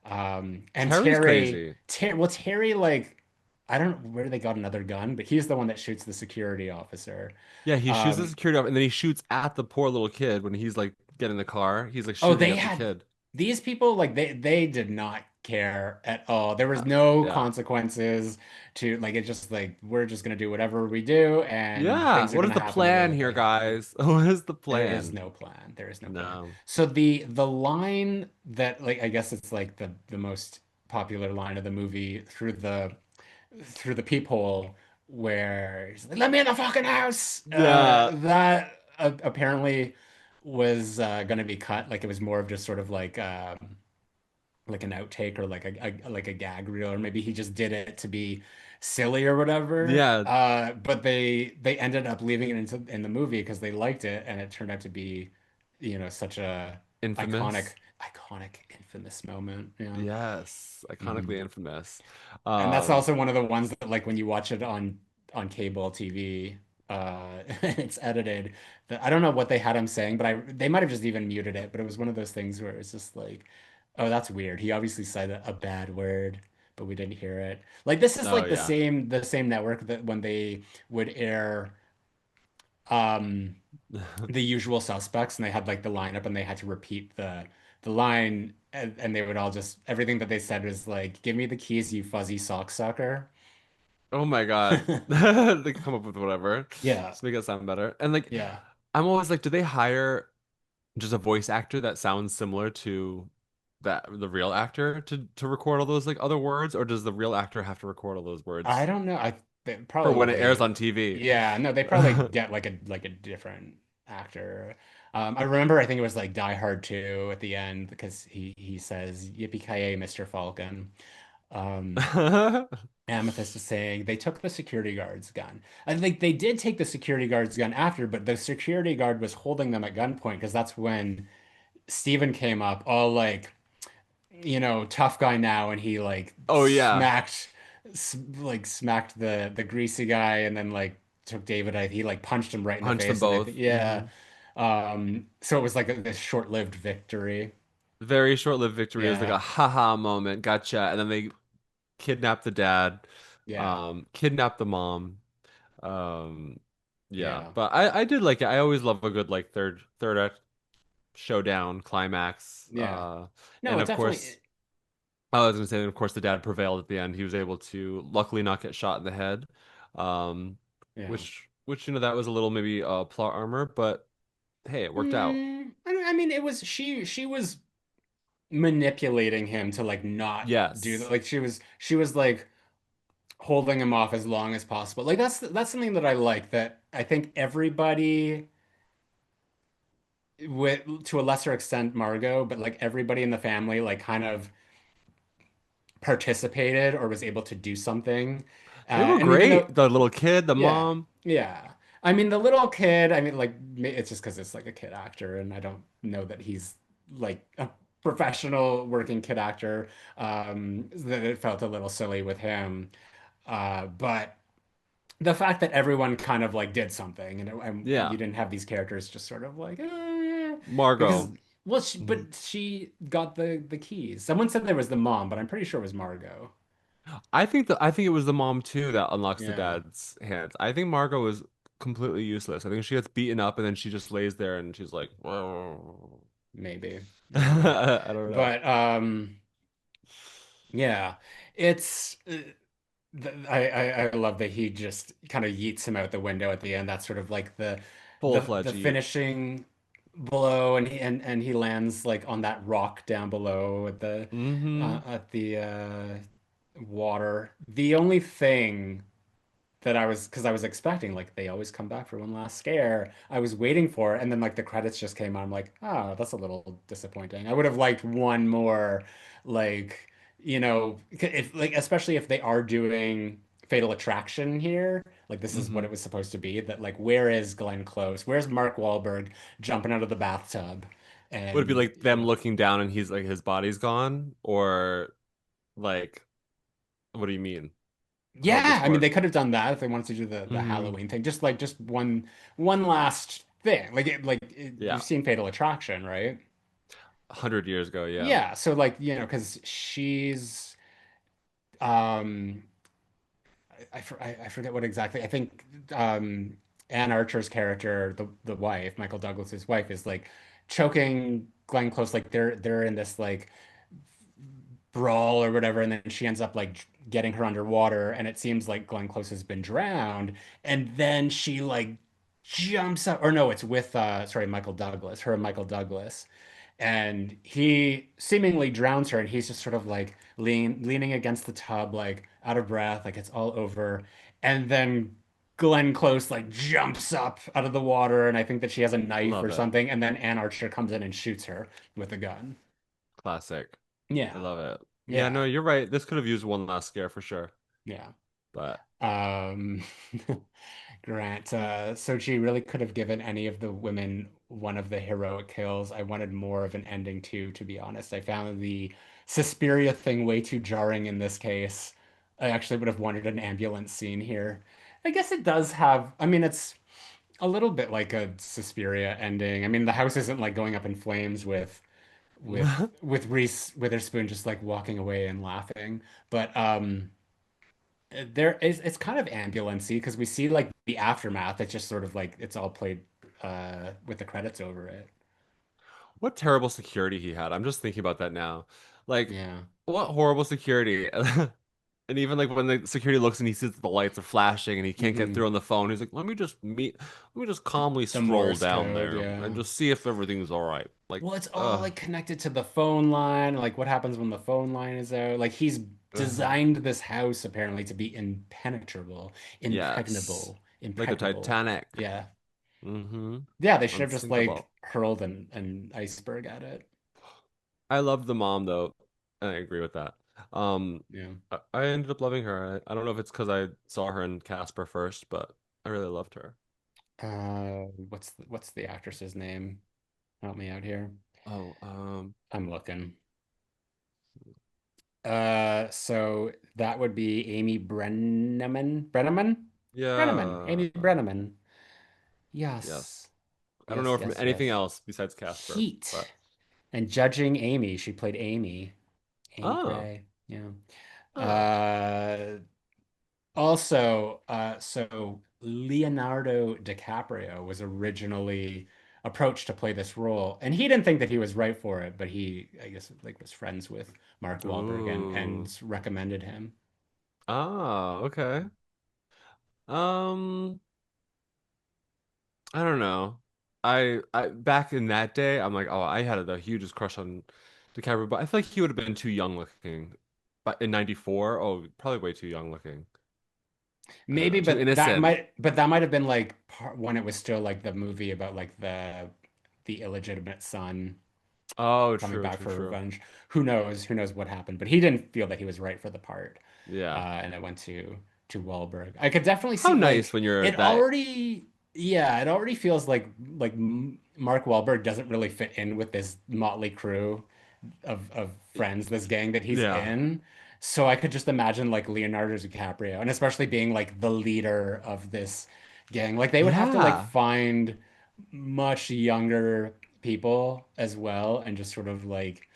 And Terry's crazy. Terry like I don't know where they got another gun, but he's the one that shoots the security officer. Yeah, he shoots the Um, security off and then he shoots at the poor little kid when he's like getting in the car. He's like Oh, shooting they at the had kid. these people like they did not care at all. There was no Yeah. consequences to like it's just like we're just gonna do whatever we do and Yeah. things are What is gonna the happen the way plan that here, they happen. guys? What is the There is plan? no plan. There is no plan. No. So the line that like I guess it's like the most popular line of the movie through the peephole where he's like, "Let me in the fucking house." Yeah. That apparently was going to be cut. Like it was more of just sort of like an outtake or like like a gag reel, or maybe he just did it to be silly or whatever. Yeah. But they ended up leaving it in the movie because they liked it, and it turned out to be, such a iconic, Infamous. iconic, infamous moment. Yeah. Yes. Mhm. Iconically infamous. And that's Um, also one of the ones that like when you watch it on cable TV, it's edited. That I don't know what they had him saying, but they might have just even muted it. But it was one of those things where it's just like, oh, that's weird. He obviously said a bad word, but we didn't hear it. Like this is oh like the yeah. same network that when they would air um the usual suspects and they had like the lineup and they had to repeat the line and they would all just everything that they said was like, give me the keys, you fuzzy sock sucker. Oh my God. They come up with whatever. Yeah, Just make it sound better. And like yeah. I'm always like, do they hire just a voice actor that sounds similar to the real actor to record all those like other words, or does the real actor have to record all those I words don't know. I they for when it airs probably, on TV? yeah, no, they probably get like a different actor. I remember I think it was like Die Hard 2 at the end because he says Yippee-ki-yay, Mr. Falcon. Um, Amethyst is saying they took the security guard's gun. I think they did take the security guard's gun after, but the security guard was holding them at gunpoint because that's when Steven came up, all like, tough guy now, and he like Oh yeah, smacked the greasy guy, and then like took David. He like punched him right in the punch them face, and I think both. yeah. So it was like this short-lived victory. Very short-lived victory. It was like Yeah, a haha moment, gotcha. And then they kidnap the dad, yeah, kidnap the mom. Um, yeah, yeah, but I did like it. I always love a good like third act showdown climax. yeah. No, And it of definitely. course, I was gonna say, of course, the dad prevailed at the end. He was able to luckily not get shot in the head, um, Yeah. which that was a little maybe plot armor, but hey, it worked out. I mean, it was she was manipulating him to like not do that. Yes, Like she was like holding him off as long as possible. Like that's something that I like that I think everybody with to a lesser extent Margot, but like everybody in the family like kind of participated or was able to do something. they were And even though great. The little kid, the yeah, mom. yeah. I mean the little kid, I mean like it's just because it's like a kid actor and I don't know that he's like a professional working kid actor that it felt a little silly with him. But the fact that everyone kind of like did something and Yeah, you didn't have these characters just sort of like yeah because Margot. well Mhm. but she got the keys. Someone said there was the mom, but I'm pretty sure it was Margot. I think it was the mom too that unlocks the Yeah, dad's hands. I think Margot was completely useless. I think she gets beaten up and then she just lays there and she's like, "Whoa." maybe, maybe. I don't know. But yeah, it's I love that he just kind of yeets him out the window at the end. That's sort of like the Full-fledged eat. finishing blow, and he lands like on that rock down below Mm-hmm. at the water. The only thing that because I was expecting like they always come back for one last scare. I was waiting for it, and then like the credits just came on. I'm like, oh, that's a little disappointing. I would have liked one more, like if like especially if they are doing Fatal Attraction here, like this is what Mm-hmm. it was supposed to be. That like where is Glenn Close? Where's Mark Wahlberg jumping out of the bathtub? Would it be And like them looking down and he's like his body's gone? Or like what do you mean? How would yeah, this I mean they work? could have done that if they wanted to do the Mm-hmm. Halloween thing. Just one last thing. You've Yeah. seen Fatal Attraction, right? 100 years ago, yeah. Yeah, so like, because she's um I forget what exactly. I think Anne Archer's character, the wife, Michael Douglas's wife, is like choking Glenn Close like they're in this like brawl or whatever, and then she ends up like getting her underwater, and it seems like Glenn Close has been drowned, and then she like jumps up, or no, it's with sorry, Michael Douglas, her and Michael Douglas, and he seemingly drowns her, and he's just sort of like leaning against the tub, like out of breath, like it's all over, and then Glenn Close like jumps up out of the water, and I think that she has a knife or Love it. something, and then Ann Archer comes in and shoots her with a gun. Classic. I Yeah, love it. Yeah, no, yeah. you're right. This could have used one last scare for sure. Yeah. But Um, Grant, Sochi really could have given any of the women one of the heroic kills. I wanted more of an ending too, to be honest. I found the Suspiria thing way too jarring in this case. I actually would have wanted an ambulance scene here. I guess it does have, I mean, it's a little bit like a Suspiria ending. I mean, the house isn't like going up in flames with Reese Witherspoon just like walking away and laughing, but there is it's kind of ambulance-y because we see like the aftermath. It's just sort of like it's all played with the credits over it. what terrible security he had. I'm just thinking about that now. Like, Yeah. what horrible security. And even like when the security looks and he sees that the lights are flashing and he can't get Hmm. through on the phone, he's like, let me just calmly The stroll Morse down code, there and yeah. just see if everything's all right. Like, Well, it's all like connected to the phone line. Like, what happens when the phone line is out? Like, he's uh, designed this house apparently to be yes, like the impregnable. Titanic. Yeah. Mm-hmm. Yeah, they should have just like Unsinkable. hurled an iceberg at it. I loved the mom though. I agree with that. Yeah. I ended up loving her. I don't know if it's because I saw her in Casper first, but I really loved her. What's the actress's name? Help me out here. Oh, I'm looking. So that would be Amy Brenneman? yeah, Amy Brenneman. yes. Yes. I don't know Yes, her from yes, anything yes. else besides Casper, Heat. but And Judging Amy. She played Amy. Amy oh, Gray. Yeah. oh, Uh, so Leonardo DiCaprio was originally approached to play this role, and he didn't think that he was right for it, but he, I guess, like was friends with Mark Wahlberg ooh, and recommended him. okay. Um, I don't know. I back in that day, I'm like, oh, I had the hugest crush on DiCaprio, but I feel like he would have been too young looking. But in '94, oh, probably way too young looking. I don't know, Maybe, too innocent. but that might have been like when it was still like the movie about like the illegitimate son Oh, coming true, back true, for true. revenge. Who knows? Who knows what happened? But he didn't feel that he was right for the part, Yeah. and it went to Wahlberg. I could definitely How see nice like when you're it that. already. Yeah, it already feels like Mark Wahlberg doesn't really fit in with this motley crew of friends, this gang that he's Yeah. in. So I could just imagine like Leonardo DiCaprio, and especially being like the leader of this gang. Like they would have to like Yeah. find much younger people as well and just sort of like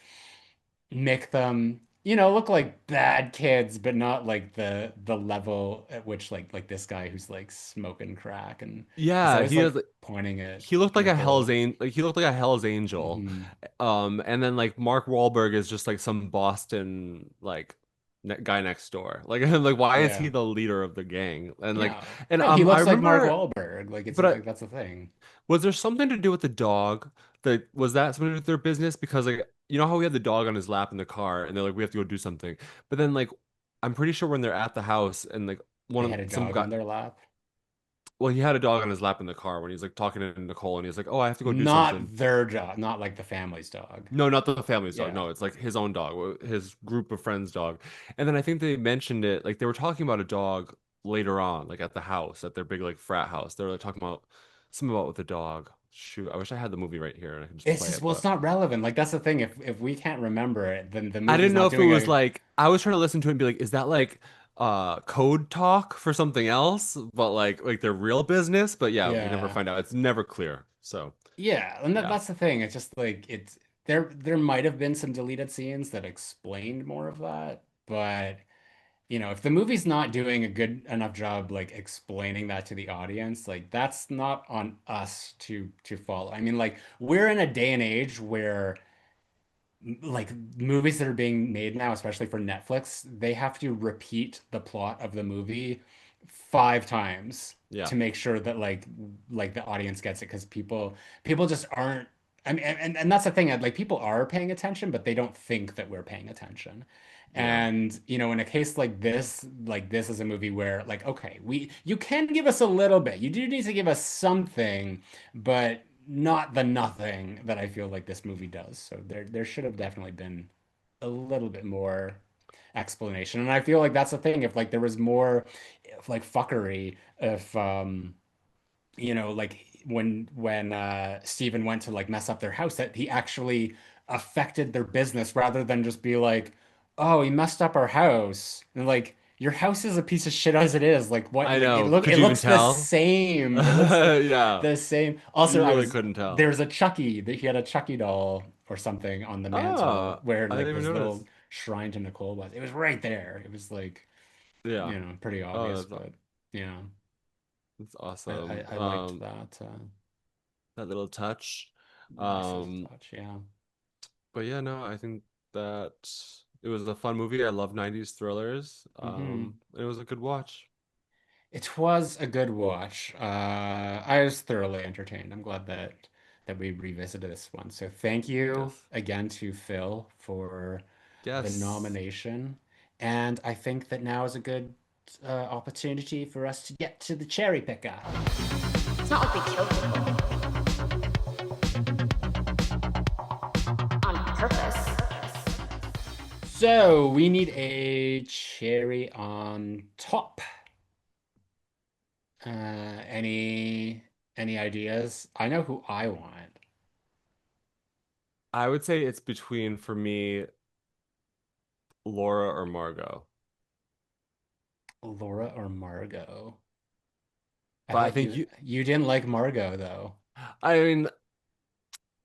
make them, look like bad kids, but not like the level at which like this guy who's like smoking crack and he's Yeah, always he has like pointing at he looked like a Hell's Nicole. Angel, like he looked like a Hell's Angel. Hmm. And then like Mark Wahlberg is just like some Boston like ne guy next door. Like like why is he Yeah. the leader of the gang? And like Yeah. and No, he I looks like Mark remember Wahlberg. Like it's but like that's the thing. was there something to do with the dog? That was that something to do with their business? Because like you know how we had the dog on his lap in the car and they're like we have to go do something. But then like I'm pretty sure when they're at the house and like one They of had a some dog guy on their lap. well he had a dog on his lap in the car when he's like talking to Nicole and he's like, "Oh, I have to go do something." Not their dog, not like the family's dog. No, not the family's dog. Yeah. No, it's like his own dog, his group of friends' dog. And then I think they mentioned it, like they were talking about a dog later on, like at the house, at their big like frat house. They were like talking about something about with the dog. Shoot, I wish I had the movie right here and I could just It's play just, it, well, it's but not relevant. Like that's the thing. If we can't remember it, then the I movie's didn't know not if it doing was a like I was trying to listen to it and be like, is that like code talk for something else? But like their real business? But yeah, we never yeah. find out. It's never clear. So Yeah, and yeah. that's the thing. It's just like it's there might have been some deleted scenes that explained more of that, but if the movie's not doing a good enough job like explaining that to the audience, like that's not on us to follow. I mean, like we're in a day and age where like movies that are being made now, especially for Netflix, they have to repeat the plot of the movie 5 times Yeah. to make sure that like the audience gets it because people just aren't. I mean, and that's the thing. Like people are paying attention, but they don't think that we're paying attention. Yeah. And in a case like this is a movie where like, okay, you can give us a little bit. You do need to give us something, but not the nothing that I feel like this movie does. So there should have definitely been a little bit more explanation. And I feel like that's the thing. If like there was more if, like fuckery, if like when Steven went to like mess up their house, that he actually affected their business rather than just be like, oh, he messed up our house. And like your house is a piece of shit as it is. Like what I like know. Could it you even looks the tell? same. It looks Yeah. the same. Also, You really couldn't tell. there's a Chucky that he had a Chucky doll or something on the mantle Oh, where I didn't like even his notice. little shrine to Nicole was. It was right there. It was like, Yeah. pretty Oh, obvious, but yeah, that's I, awesome. I, I liked that. That little touch. Nice little Um, touch. Yeah. but yeah, no, I think that It was a fun movie. I love 90s thrillers. Hmm. It was a good watch. It was a good watch. I was thoroughly entertained. I'm glad that we revisited this one. So thank you Yes. again to Phil for the Yes. nomination. And I think that now is a good opportunity for us to get to the cherry picker. It's not like we kill people on purpose. So we need a cherry on top. Any ideas? I know who I want. I would say it's between, for me, Laura or Margot. Laura or Margot? I But I thought think you didn't like Margot though. I mean,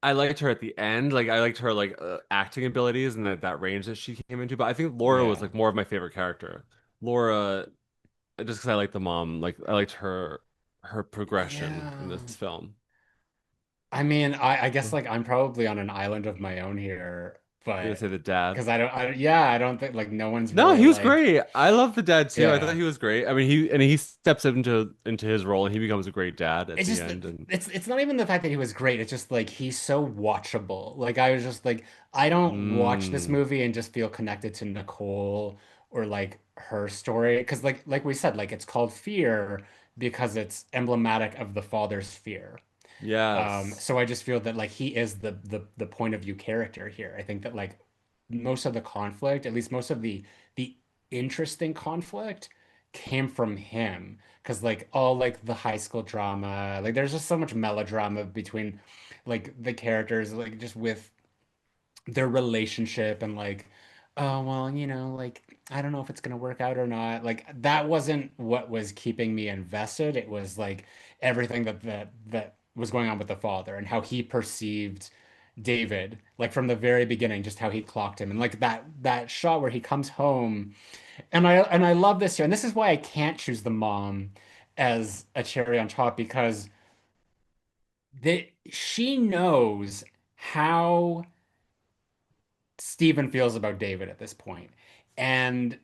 I liked her at the end. Like I liked her like acting abilities and that range that she came into. But I think Laura was Yeah. like more of my favorite character. Laura, just because I liked the mom, like I liked her progression in Yeah. this film. I mean, I guess You're like I'm probably on an island of my own here, gonna but say the dad. because yeah, I don't think like no one's No, really he was like, great. I love the dad too. I thought yeah. he was great. I mean, he steps into his role and he becomes a great dad at It's the just end. And it's not even the fact that he was great. It's just like he's so watchable. Like I was just like I don't watch this mm, movie and just feel connected to Nicole or like her story because like we said like it's called Fear because it's emblematic of the father's fear. yes, So I just feel that like he is the point of view character here. I think that like most of the conflict, at least most of the interesting conflict, came from him. Because like all like the high school drama, like there's just so much melodrama between like the characters, like just with their relationship and like, oh well, like I don't know if it's gonna work out or not. Like that wasn't what was keeping me invested. It was like everything that was going on with the father and how he perceived David, like from the very beginning, just how he clocked him. And like that shot where he comes home. And I love this here. And this is why I can't choose the mom as a cherry on top because she knows how Stephen feels about David at this point. And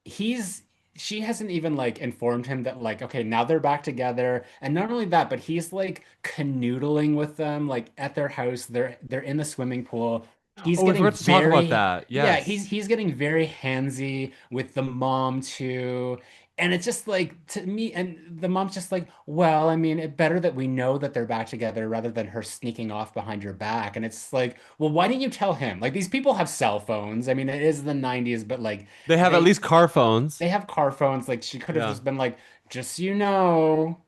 he's she hasn't even like informed him that like okay now they're back together and not only that but he's like canoodling with them like at their house they're in the swimming pool he's oh, we getting forgot to talk about very that. yeah Yes. he's getting very handsy with the mom too and it's just like to me and the mom's just like well I mean it better that we know that they're back together rather than her sneaking off behind your back and it's like well why didn't you tell him like these people have cell phones I mean it is the 90s but like They have at they least car phones. they have car phones. Like she could have Yeah. just been like, just so you know,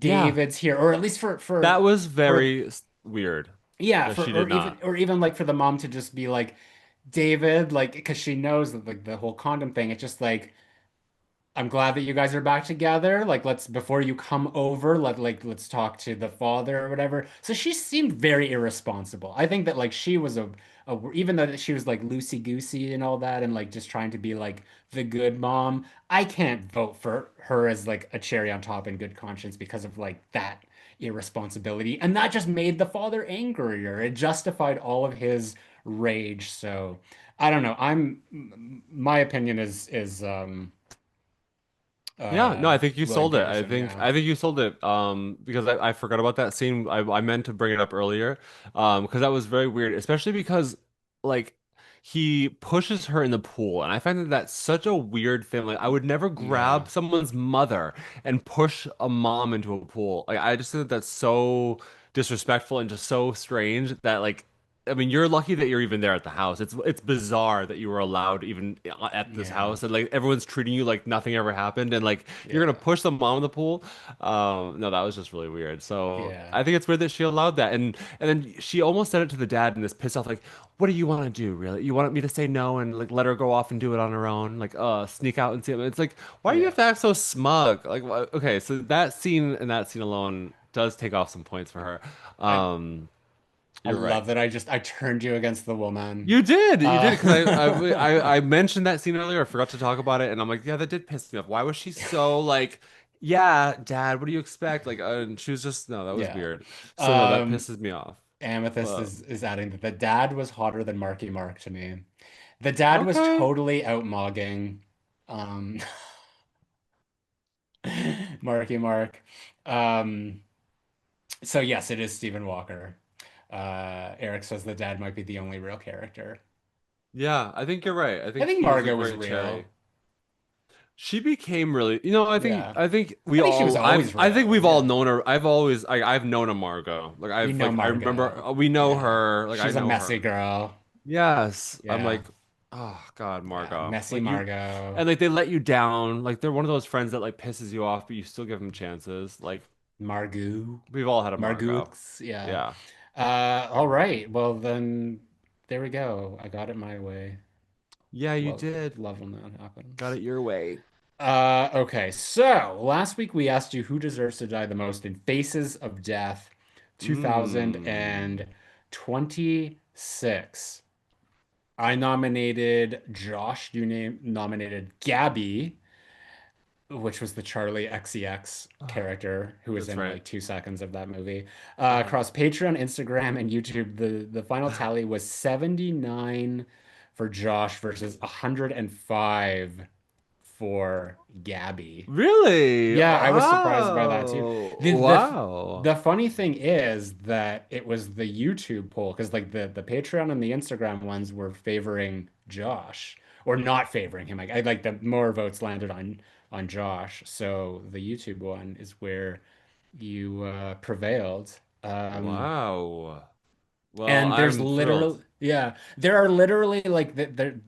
Yeah. David's here, or at least That was for very weird yeah, that for she did not. or even like for the mom to just be like David, like because she knows that like the whole condom thing. It's just like I'm glad that you guys are back together. Like let's before you come over, let's talk to the father or whatever. So she seemed very irresponsible. I think that like she was even though she was like loosey goosey and all that and like just trying to be like the good mom, I can't vote for her as like a cherry on top in good conscience because of like that irresponsibility. And that just made the father angrier. It justified all of his rage. So I don't know. My opinion is Yeah, no, I think you William sold it. Peterson, yeah. I think you sold it. Because I forgot about that scene. I meant to bring it up earlier. Because that was very weird, especially because like he pushes her in the pool, and I find that that's such a weird thing. Like I would never Yeah. grab someone's mother and push a mom into a pool. Like I just think that that's so disrespectful and just so strange that like I mean, you're lucky that you're even there at the house. It's bizarre that you were allowed even at this Yeah. house, and like everyone's treating you like nothing ever happened, and like you're gonna Yeah. push the mom in the pool. No, that was just really weird. So Yeah. I think it's weird that she allowed that, and then she almost said it to the dad in this piss off, like, "What do you want to do, really? You want me to say no and like let her go off and do it on her own, like sneak out and see it?" It's like, why do you Yeah. have to act so smug? Like, okay, so that scene and that scene alone does take off some points for her. I I You're right. love that I turned you against the woman. You did, because Uh I mentioned that scene earlier. I forgot to talk about it, and I'm like, yeah, that did piss me off. Why was she so like, yeah, Dad, what do you expect? Like, and she was just no, that was yeah. weird. So no, that Um pisses me off. Amethyst But is adding that the dad was hotter than Marky Mark to me. The dad was Okay. totally out mogging. Um, Marky Mark. Um, so yes, it is Stephen Walker. Eric says the dad might be the only real character. Yeah, I think you're right. I I think think he is a Margot was great real. cherry. She became really, Yeah. I think I think she was always I think real. we've all Yeah. known her. I've known a Margot. We know I remember Margot. we know Yeah. her. Like I She's a know messy her. girl. Yes. I'm Yeah. like, oh God, Yeah. Margot. Messy Like you Margot. and like they let you down. Like they're one of those friends that like pisses you off, but you still give them chances. Like Margot. we've all had a Margaux. Margot. Yeah. Yeah. All right. Well, then there we go. I got it my way. Yeah, you Love, did. love when that happens. Got it your way. Okay. So last week we asked you who deserves to die the most in Faces of Death Mm. 2026. I nominated Josh. You nominated Gabby, which was the Charlie XCX character who was That's in right. like 2 seconds of that movie. Uh, Across Patreon, Instagram, and YouTube, the final tally was 79 for Josh versus 105 for Gabby. really? Yeah, I was surprised by that too. Oh, The wow. the funny thing is that it was the YouTube poll because like the Patreon and the Instagram ones were favoring Josh or not favoring him. I like the more votes landed on Josh. So the YouTube one is where you prevailed. Wow. Well, And there's I'm thrilled. literally, yeah, there are literally like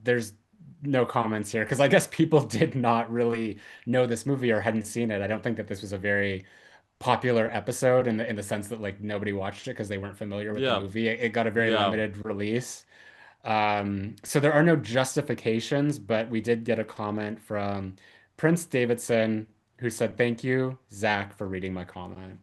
there's no comments here because I guess people did not really know this movie or hadn't seen it. I don't think that this was a very popular episode in the sense that like nobody watched it because they weren't familiar with the Yeah. movie. It got a very Yeah. limited release. So there are no justifications, but we did get a comment from Prince Davidson who said, "Thank you, Zach, for reading my comment."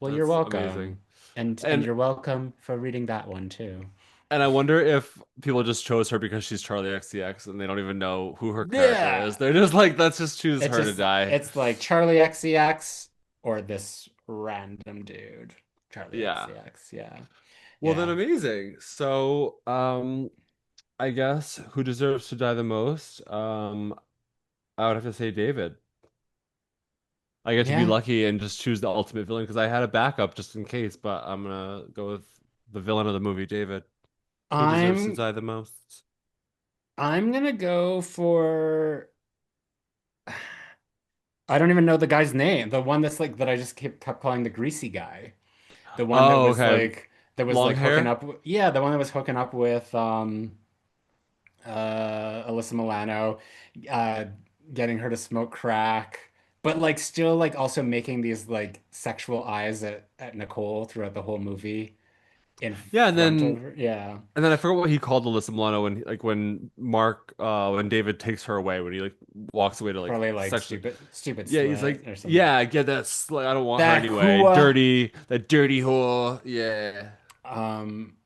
Well, you're That's amazing. welcome. And And you're welcome for reading that one too. and I wonder if people just chose her because she's Charlie XCX and they don't even know who her character is. Yeah. They're just like, let's just choose It's her to just die. it's like Charlie XCX or this random dude. Charlie Yeah. XCX, yeah. Well, then Yeah. amazing. So, I guess who deserves to die the most? I would have to say David. I get to be Yeah. lucky and just choose the ultimate villain because I had a backup just in case, but I'm gonna go with the villain of the movie, David. Who deserves to I'm die the most? I'm gonna go for I don't even know the guy's name. The one that's like that I just kept calling the greasy guy. The one Oh, okay. that was Long like hooking hair? up yeah, the one that was hooking up with Alyssa Milano, uh, getting her to smoke crack, but like still like also making these like sexual eyes at Nicole throughout the whole movie in Yeah, front of her. Yeah, and then I forgot what he called Alyssa Milano when like when David takes her away when he like walks away to like probably like sexually. stupid Yeah, he's slut like, or something. yeah, get that slut. I don't want her That anyway. Hua. Dirty, that dirty whore. Yeah, Um,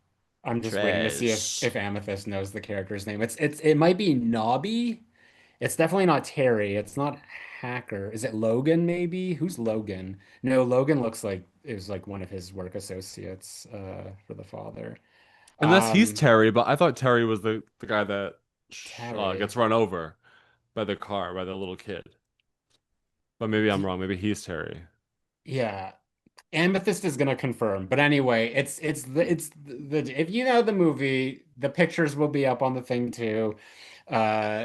I'm just waiting to see trash. if Amethyst knows the character's name. It might be Nobby. It's definitely not Terry. It's not Hacker. Is it Logan maybe? Who's Logan? No, Logan looks like it was like one of his work associates for the father. Unless he's Um, Terry, but I thought Terry was the guy that Terry. gets run over by the car by the little kid. But maybe I'm D wrong. Maybe he's Terry. yeah. Amethyst is gonna confirm. But anyway, it's the if you know the movie, the pictures will be up on the thing too.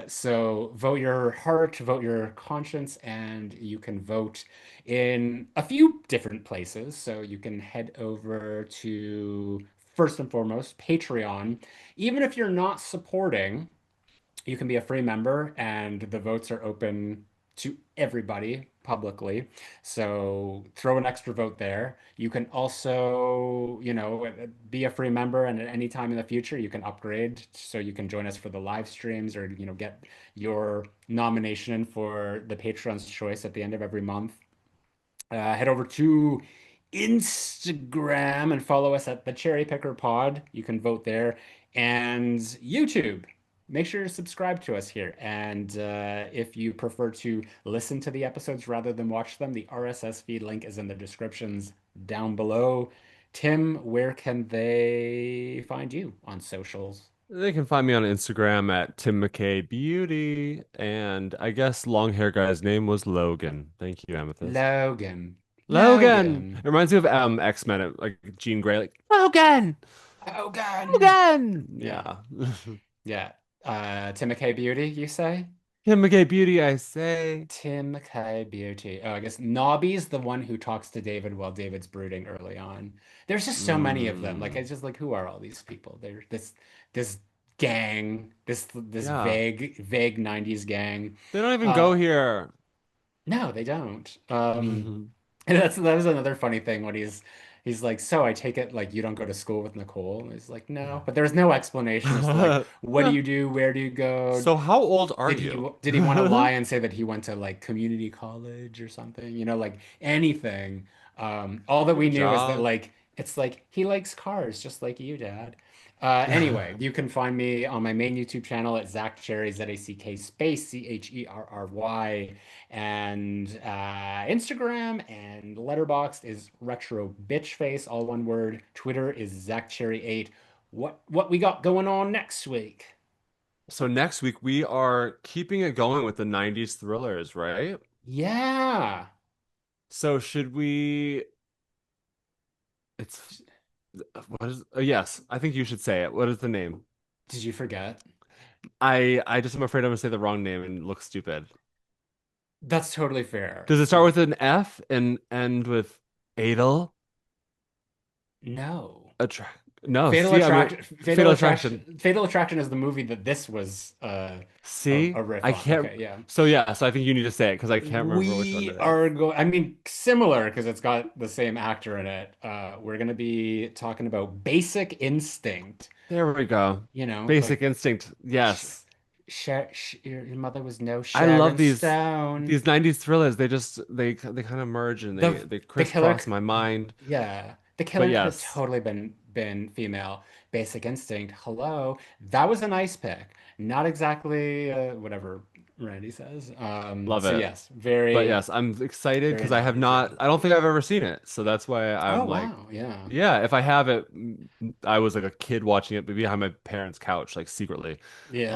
So vote your heart, vote your conscience, and you can vote in a few different places. So you can head over to first and foremost Patreon. Even if you're not supporting, you can be a free member and the votes are open to everybody publicly. So throw an extra vote there. You can also, be a free member and at any time in the future you can upgrade so you can join us for the live streams or, get your nomination for the Patreon's choice at the end of every month. Head over to Instagram and follow us at the Cherry Picker Pod. You can vote there. And YouTube. Make sure to subscribe to us here. And if you prefer to listen to the episodes rather than watch them, the RSS feed link is in the descriptions down below. Tim, where can they find you on socials? They can find me on Instagram at Tim McKay Beauty, and I guess long hair guy's name was Logan. Thank you, Amethyst. Logan. Logan. It Logan. reminds me of X-Men, like Jean Grey, like Logan, Logan. Logan. Yeah. Yeah. Yeah. Tim McKay Beauty, you say? Tim McKay Beauty, I say. Tim McKay Beauty. Oh, I guess Nobby's the one who talks to David while David's brooding early on. There's just so many of them. Like Mm, it's just like who are all these people? They're this gang, this yeah. vague 90s gang. They don't even Uh go here. no, they don't. And that was another funny thing when he's like, so I take it like you don't go to school with Nicole? And he's like, no, but there's no explanation as to like what do you do, where do you go? So how old are Did you? he want to lie and say that he went to like community college or something? You know, like anything. All that Get a we knew is that job. like it's like he likes cars just like you, Dad. Anyway, you can find me on my main YouTube channel at Zack Cherry, Zack space Cherry, and Instagram and Letterboxd is Retro Bitch Face, all one word. Twitter is Zack Cherry 8. What we got going on next week? So next week we are keeping it going with the 90s thrillers, right? Yeah. So should we it's what is yes, I think you should say it. What is the name? Did you forget? I just am afraid I'm gonna say the wrong name and look stupid. That's totally fair. Does it start with an F and end with Adel? No. Attract No, see, I mean Fatal Attraction. Fatal Attraction is the movie that this was See? a riff I on. can't Okay, yeah. so yeah, so I think you need to say it because I can't remember which one We it is. are going, I mean, similar because it's got the same actor in it. We're going to be talking about Basic Instinct, There we go. you know, Basic like Instinct. sh Yes. your mother was no I love Sharon these Stone. 90s thrillers. They kind of merge and The they the killer, crisscross my mind. yeah, the But killer could have yes, totally been female. Basic Instinct. Hello, that was a nice pick. Not exactly whatever Randy says. love So it. yes, But very yes, I'm excited very because I have 90s. Yeah. not I don't think I've ever seen it. So that's why Oh I'm like, wow. Yeah. yeah, if I have it, I was like a kid watching it behind my parents' couch, like secretly. Yeah.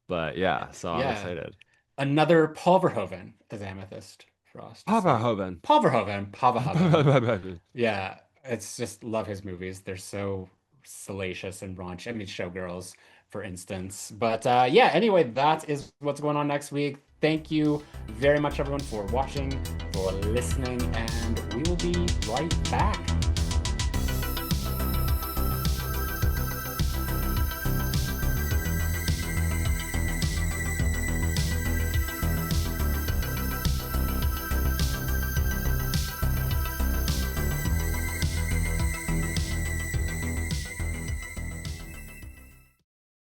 But yeah, so I'm Yeah. excited. Another Pulverhoven as Amethyst Frost Papa saying. Hoban. Pulverhoven. Yeah, it's just love his movies. They're so salacious and raunchy. I mean, Showgirls, for instance. But yeah, anyway, that is what's going on next week. Thank you very much, everyone, for watching, for listening, and we will be right back.